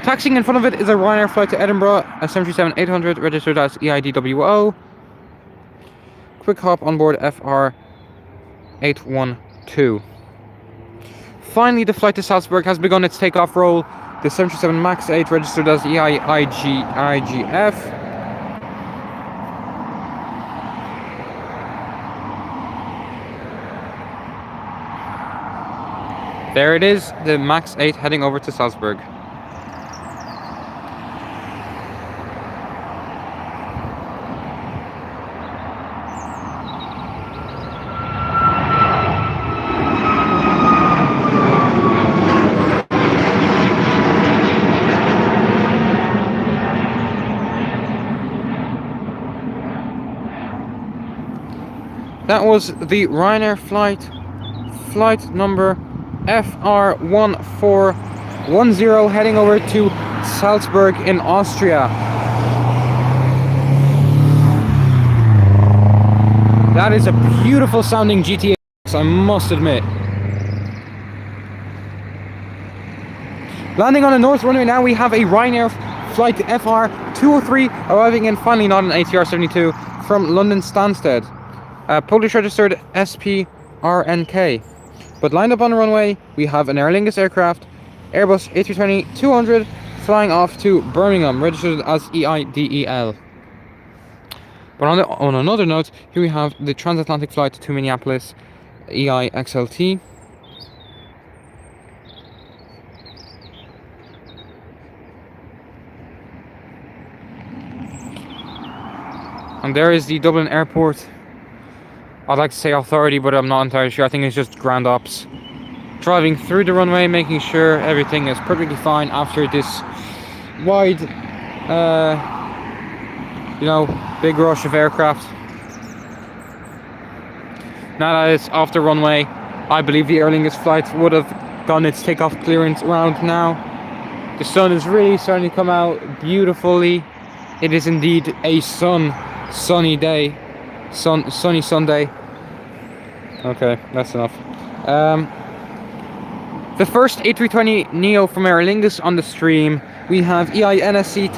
Taxiing in front of it is a Ryanair flight to Edinburgh, a 737-800 registered as EIDWO. Quick hop on board FR 812. Finally, the flight to Salzburg has begun its takeoff roll. The 737 MAX 8 registered as EIGF. There it is, the MAX 8 heading over to Salzburg. That was the Ryanair flight number FR 1410 heading over to Salzburg in Austria. That is a beautiful sounding GTA, I must admit. Landing on the north runway now, we have a Ryanair flight FR 203 arriving in, finally not an ATR 72, from London Stansted. Polish registered SPRNK. But lined up on the runway, we have an Aer Lingus aircraft, Airbus A320-200, flying off to Birmingham, registered as EIDEL. But on another note, here we have the transatlantic flight to Minneapolis, EIXLT. And there is the Dublin airport. I'd like to say authority, but I'm not entirely sure. I think it's just ground ops driving through the runway, making sure everything is perfectly fine after this wide, big rush of aircraft. Now that it's off the runway, I believe the Aer Lingus flight would have done its takeoff clearance around now. The sun is really starting to come out beautifully. It is indeed a sunny day. Sunny Sunday. Okay, that's enough. The first A320neo from Aer Lingus on the stream. We have EINSC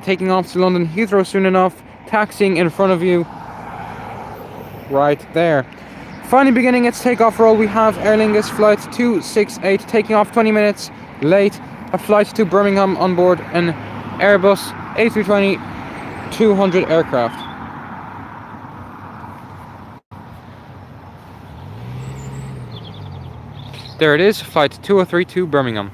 taking off to London Heathrow soon enough, taxiing in front of you, right there. Finally beginning its takeoff roll, we have Aer Lingus flight 268 taking off 20 minutes late, a flight to Birmingham on board an Airbus A320-200 aircraft. There it is, flight 203 to Birmingham.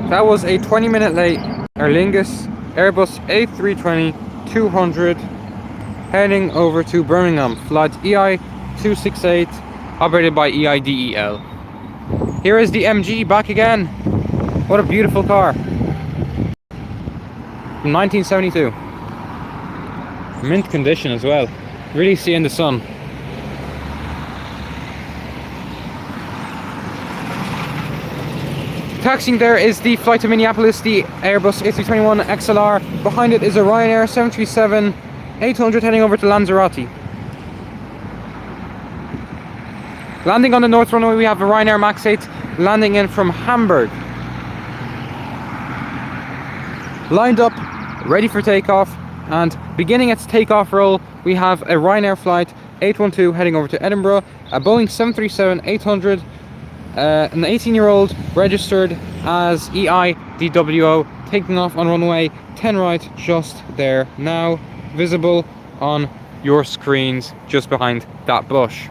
That was a 20-minute late Aer Lingus Airbus A320-200 heading over to Birmingham, flight EI268, operated by EIDEL. Here is the MG back again. What a beautiful car. From 1972. Mint condition as well. Really seeing the sun. Taxiing there is the flight to Minneapolis, the Airbus A321 XLR. Behind it is a Ryanair 737-800 heading over to Lanzarote. Landing on the north runway, we have a Ryanair MAX 8 landing in from Hamburg. Lined up, ready for takeoff, and beginning its takeoff roll, we have a Ryanair flight 812 heading over to Edinburgh, a Boeing 737-800, an 18-year-old registered as EIDWO, taking off on runway 10 right, just there now, visible on your screens just behind that bush.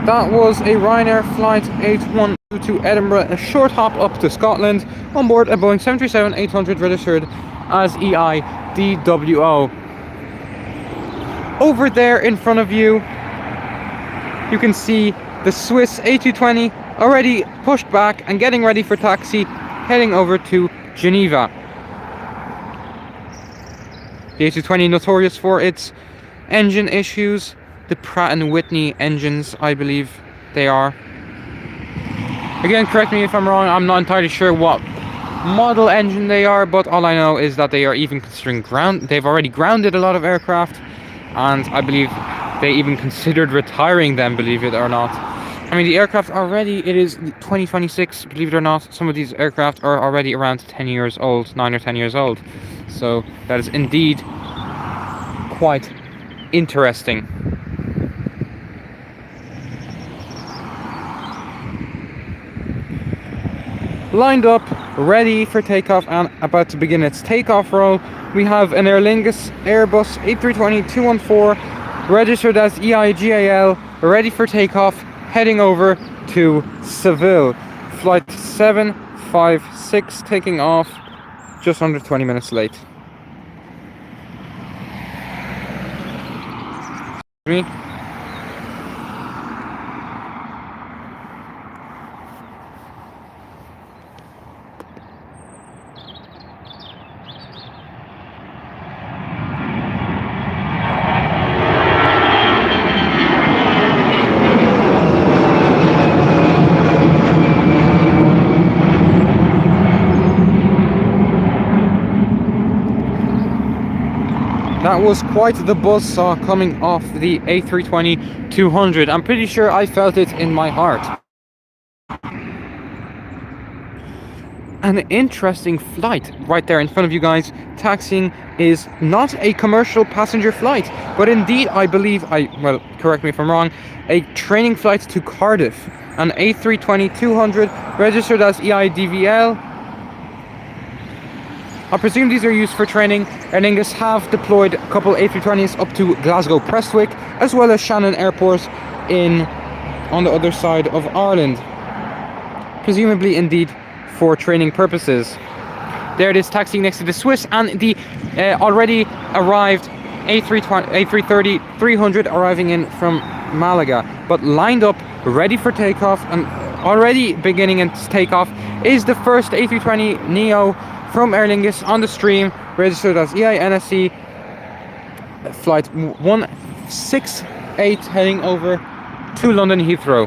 That was a Ryanair flight 812 to Edinburgh, a short hop up to Scotland, on board a Boeing 737-800 registered as EIDWO. Over there in front of you, you can see the Swiss A220 already pushed back and getting ready for taxi, heading over to Geneva. The A220 notorious for its engine issues. The Pratt & Whitney engines, I believe they are. Again, correct me if I'm wrong, I'm not entirely sure what model engine they are, but all I know is that they are even considering they've already grounded a lot of aircraft, and I believe they even considered retiring them, believe it or not. I mean, the aircraft already, it is 2026, believe it or not, some of these aircraft are already around 10 years old, 9 or 10 years old. So that is indeed quite interesting. Lined up, ready for takeoff and about to begin its takeoff roll, we have an Aer Lingus Airbus A320-214 registered as EIGAL, ready for takeoff, heading over to Seville. Flight 756 taking off just under 20 minutes late. me. That was quite the buzzsaw coming off the A320-200. I'm pretty sure I felt it in my heart. An interesting flight right there in front of you guys. Taxiing is not a commercial passenger flight, but indeed, I believe, well, correct me if I'm wrong, a training flight to Cardiff. An A320-200 registered as EIDVL. I presume these are used for training. Aer Lingus have deployed a couple A320s up to Glasgow Prestwick, as well as Shannon Airport on the other side of Ireland. Presumably, indeed, for training purposes. There it is, taxiing next to the Swiss, and the already arrived A330-300 arriving in from Malaga, but lined up, ready for takeoff, and already beginning its takeoff is the first A320neo from Aer Lingus on the stream, registered as EINSC flight 168 heading over to London Heathrow.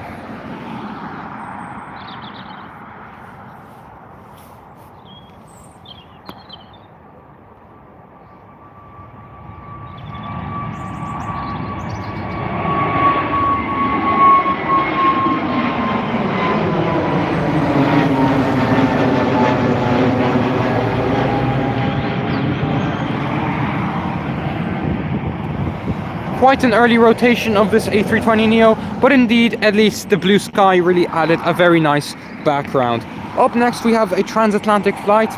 Quite an early rotation of this A320neo, but indeed, at least the blue sky really added a very nice background. Up next, we have a transatlantic flight,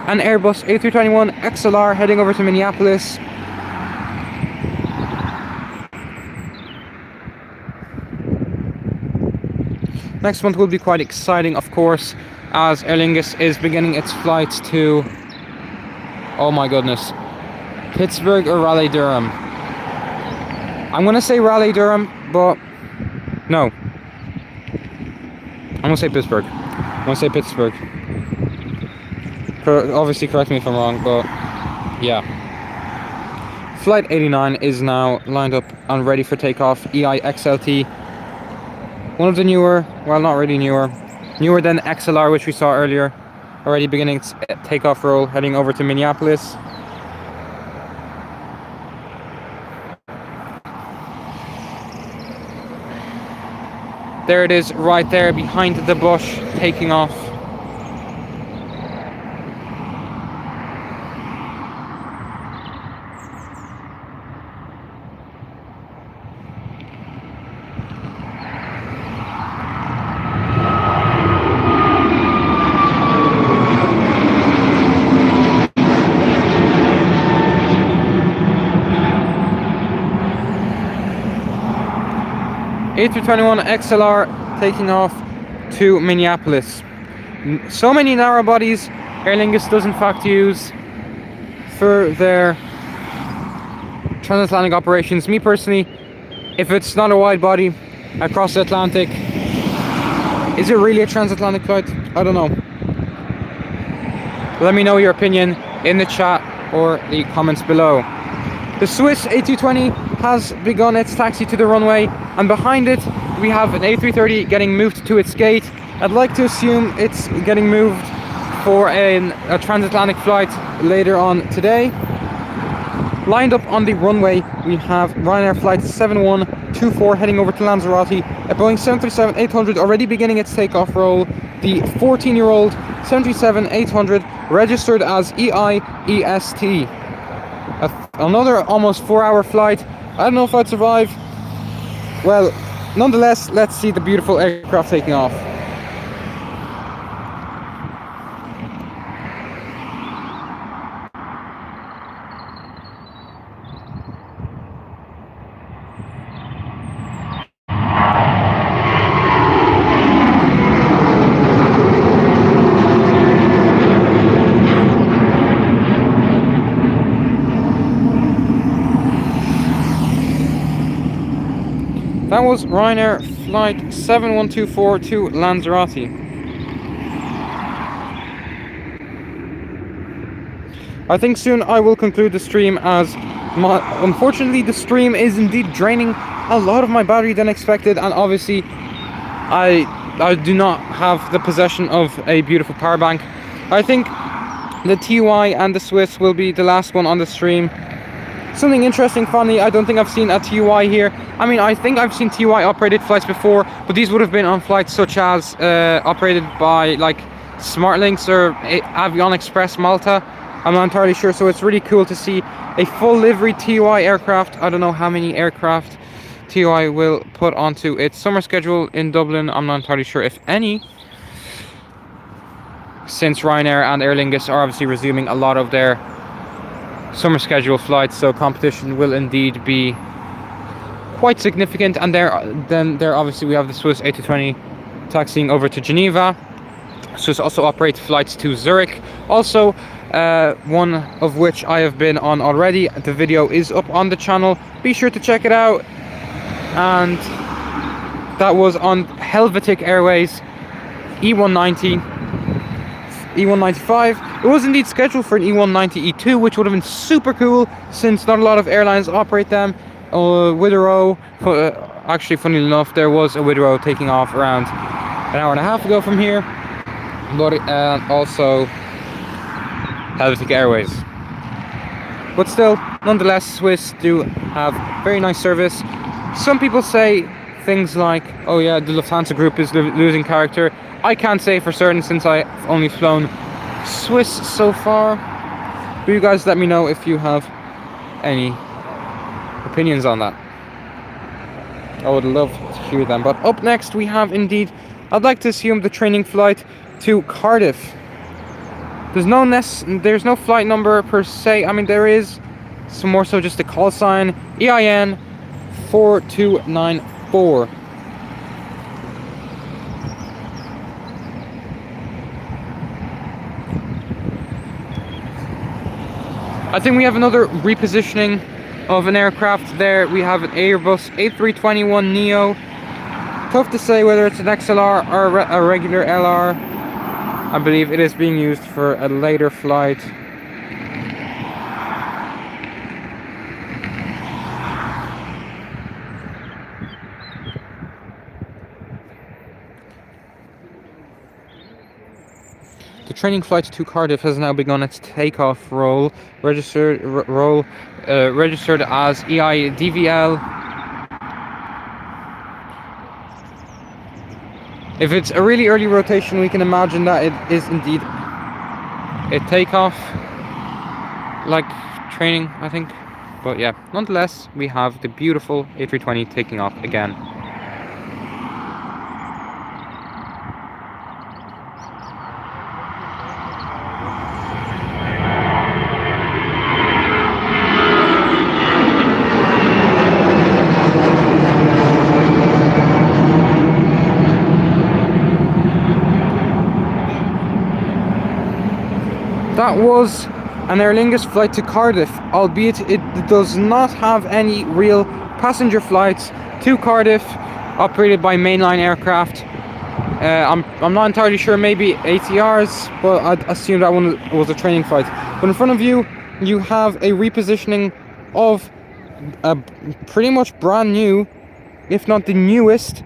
an Airbus A321 XLR heading over to Minneapolis. Next month will be quite exciting, of course, as Aer Lingus is beginning its flights to, oh my goodness, Pittsburgh or Raleigh-Durham. I'm gonna say Raleigh-Durham, but no. I'm gonna say Pittsburgh. I'm gonna say Pittsburgh. Obviously, correct me if I'm wrong, but yeah. Flight 89 is now lined up and ready for takeoff. EIXLT. One of the newer, well, not really newer than XLR, which we saw earlier. Already beginning its takeoff roll, heading over to Minneapolis. There it is, right there behind the bush, taking off. A321 XLR taking off to Minneapolis. So many narrow bodies Aer Lingus does in fact use for their transatlantic operations. Me personally, if it's not a wide body across the Atlantic, is it really a transatlantic flight? I don't know. Let me know your opinion in the chat or the comments below. The Swiss A220 has begun its taxi to the runway, and behind it we have an A330 getting moved to its gate. I'd like to assume it's getting moved for a transatlantic flight later on today. Lined up on the runway we have Ryanair flight 7124 heading over to Lanzarote, a Boeing 737-800 already beginning its takeoff roll. The 14-year-old 737-800 registered as EIEST. Another almost 4-hour flight. I don't know if I'd survive. Well, nonetheless, let's see the beautiful aircraft taking off. was Ryanair flight 7124 to Lanzarote. I think soon I will conclude the stream, as unfortunately the stream is indeed draining a lot of my battery than expected, and obviously I do not have the possession of a beautiful power bank. I think the TY and the Swiss will be the last one on the stream. Something interesting, funny, I don't think I've seen a TY here. I mean, I think I've seen TY operated flights before, but these would have been on flights such as operated by like Smartlinks or Avion Express Malta. I'm not entirely sure, so it's really cool to see a full livery TY aircraft. I don't know how many aircraft TY will put onto its summer schedule in Dublin. I'm not entirely sure if any, since Ryanair and Aer Lingus are obviously resuming a lot of their summer schedule flights, so competition will indeed be quite significant. And there obviously we have the Swiss A220 taxiing over to Geneva. Swiss also operates flights to Zurich, also one of which I have been on already. The video is up on the channel, be sure to check it out. And that was on Helvetic Airways E190 E195. It was indeed scheduled for an E190 E2, which would have been super cool, since not a lot of airlines operate them. Widerøe, actually funnily enough, there was a Widerøe taking off around an hour and a half ago from here, but also Helvetic Airways. But still, nonetheless, Swiss do have very nice service. Some people say things like, oh yeah, the Lufthansa group is losing character. I can't say for certain, since I've only flown Swiss so far. But you guys let me know if you have any opinions on that. I would love to hear them. But up next we have indeed, I'd like to assume, the training flight to Cardiff. There's no flight number per se. I mean, there is some, more so just a call sign, EIN 4294. I think we have another repositioning of an aircraft there. We have an Airbus A321neo. Tough to say whether it's an XLR or a regular LR. I believe it is being used for a later flight. The training flight to Cardiff has now begun its takeoff roll, registered as EIDVL. If it's a really early rotation, we can imagine that it is indeed a takeoff, like training, I think. But yeah, nonetheless, we have the beautiful A320 taking off again. That was an Aer Lingus flight to Cardiff, albeit it does not have any real passenger flights to Cardiff operated by mainline aircraft. I'm not entirely sure, maybe ATRs, but I'd assume that one was a training flight. But in front of you, you have a repositioning of a pretty much brand new, if not the newest,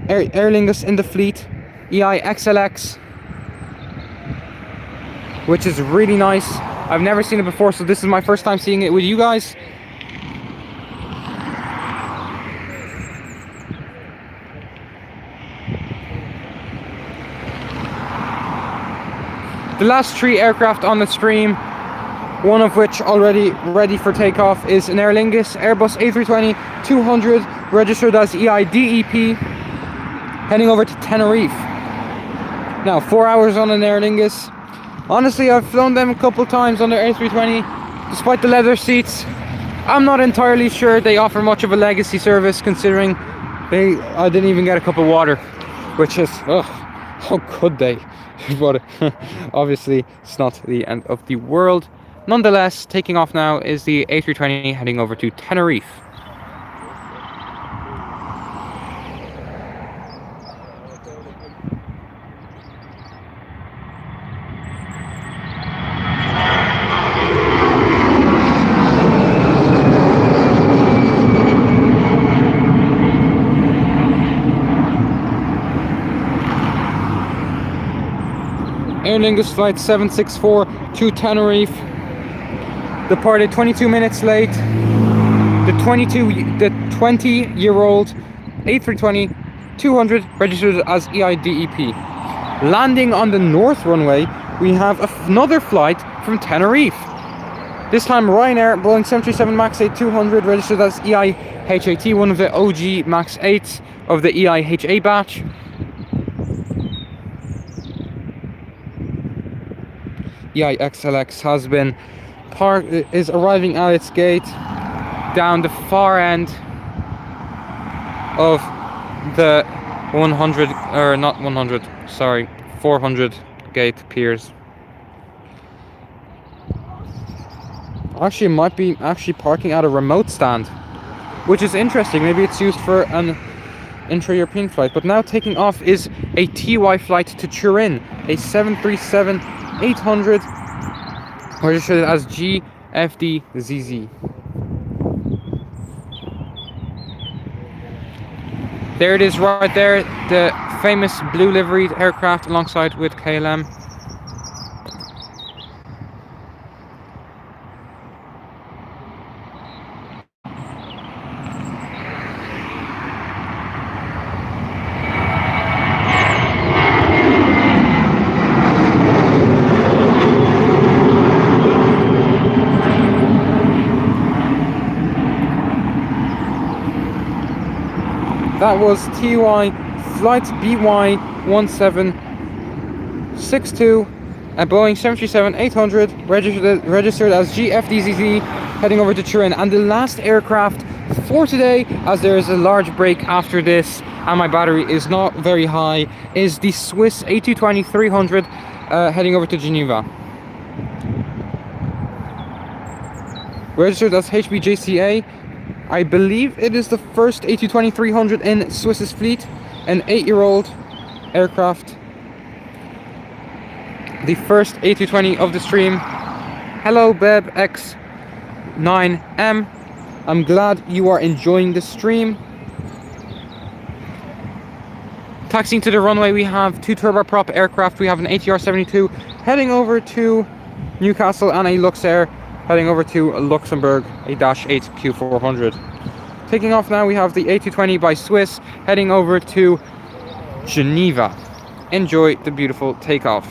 Aer Lingus in the fleet, EI XLX, which is really nice. I've never seen it before, so this is my first time seeing it with you guys. The last three aircraft on the stream, one of which already ready for takeoff, is an Aer Lingus Airbus A320-200 registered as EIDEP, heading over to Tenerife. Now, 4 hours on an Aer Lingus. Honestly, I've flown them a couple times on their A320. Despite the leather seats, I'm not entirely sure they offer much of a legacy service, considering I didn't even get a cup of water, which is, how could they? But obviously it's not the end of the world. Nonetheless, taking off now is the A320 heading over to Tenerife. Aer Lingus flight 764 to Tenerife. Departed 22 minutes late. The 20-year-old A320-200 registered as EIDEP. Landing on the north runway, we have another flight from Tenerife. This time Ryanair, Boeing 737 MAX 8-200 registered as EIHAT, one of the OG MAX 8s of the EIHA batch. EIXLX has been is arriving at its gate down the far end of the 100, or not 100, sorry, 400 gate piers. Actually, it might be parking at a remote stand, which is interesting. Maybe it's used for an intra-European flight. But now taking off is a TY flight to Turin, a 737-800 registered as GFDZZ. There it is right there, the famous blue liveried aircraft alongside with KLM. That was TY flight BY1762, a Boeing 737-800 registered as GFDZZ, heading over to Turin. And the last aircraft for today, as there is a large break after this and my battery is not very high, is the Swiss A220-300 heading over to Geneva. Registered as HBJCA. I believe it is the first A220-300 in Swiss's fleet, an 8-year-old aircraft. The first A220 of the stream. Hello Beb X9M. I'm glad you are enjoying the stream. Taxiing to the runway, we have two turboprop aircraft. We have an ATR-72 heading over to Newcastle and a Luxair heading over to Luxembourg, a Dash 8 Q400. Taking off now, we have the A220 by Swiss heading over to Geneva. Enjoy the beautiful takeoff.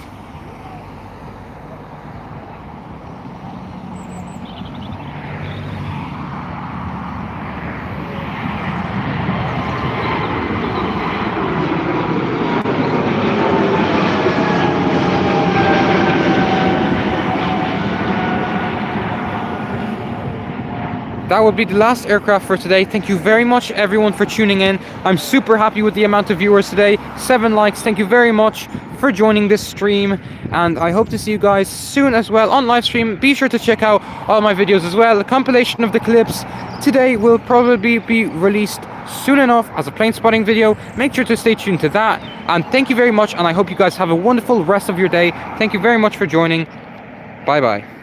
That would be the last aircraft for today. Thank you very much everyone for tuning in. I'm super happy with the amount of viewers today. 7 likes. Thank you very much for joining this stream, and I hope to see you guys soon as well on live stream. Be sure to check out all my videos as well. A compilation of the clips today will probably be released soon enough as a plane spotting video. Make sure to stay tuned to that, and thank you very much, and I hope you guys have a wonderful rest of your day. Thank you very much for joining. Bye bye.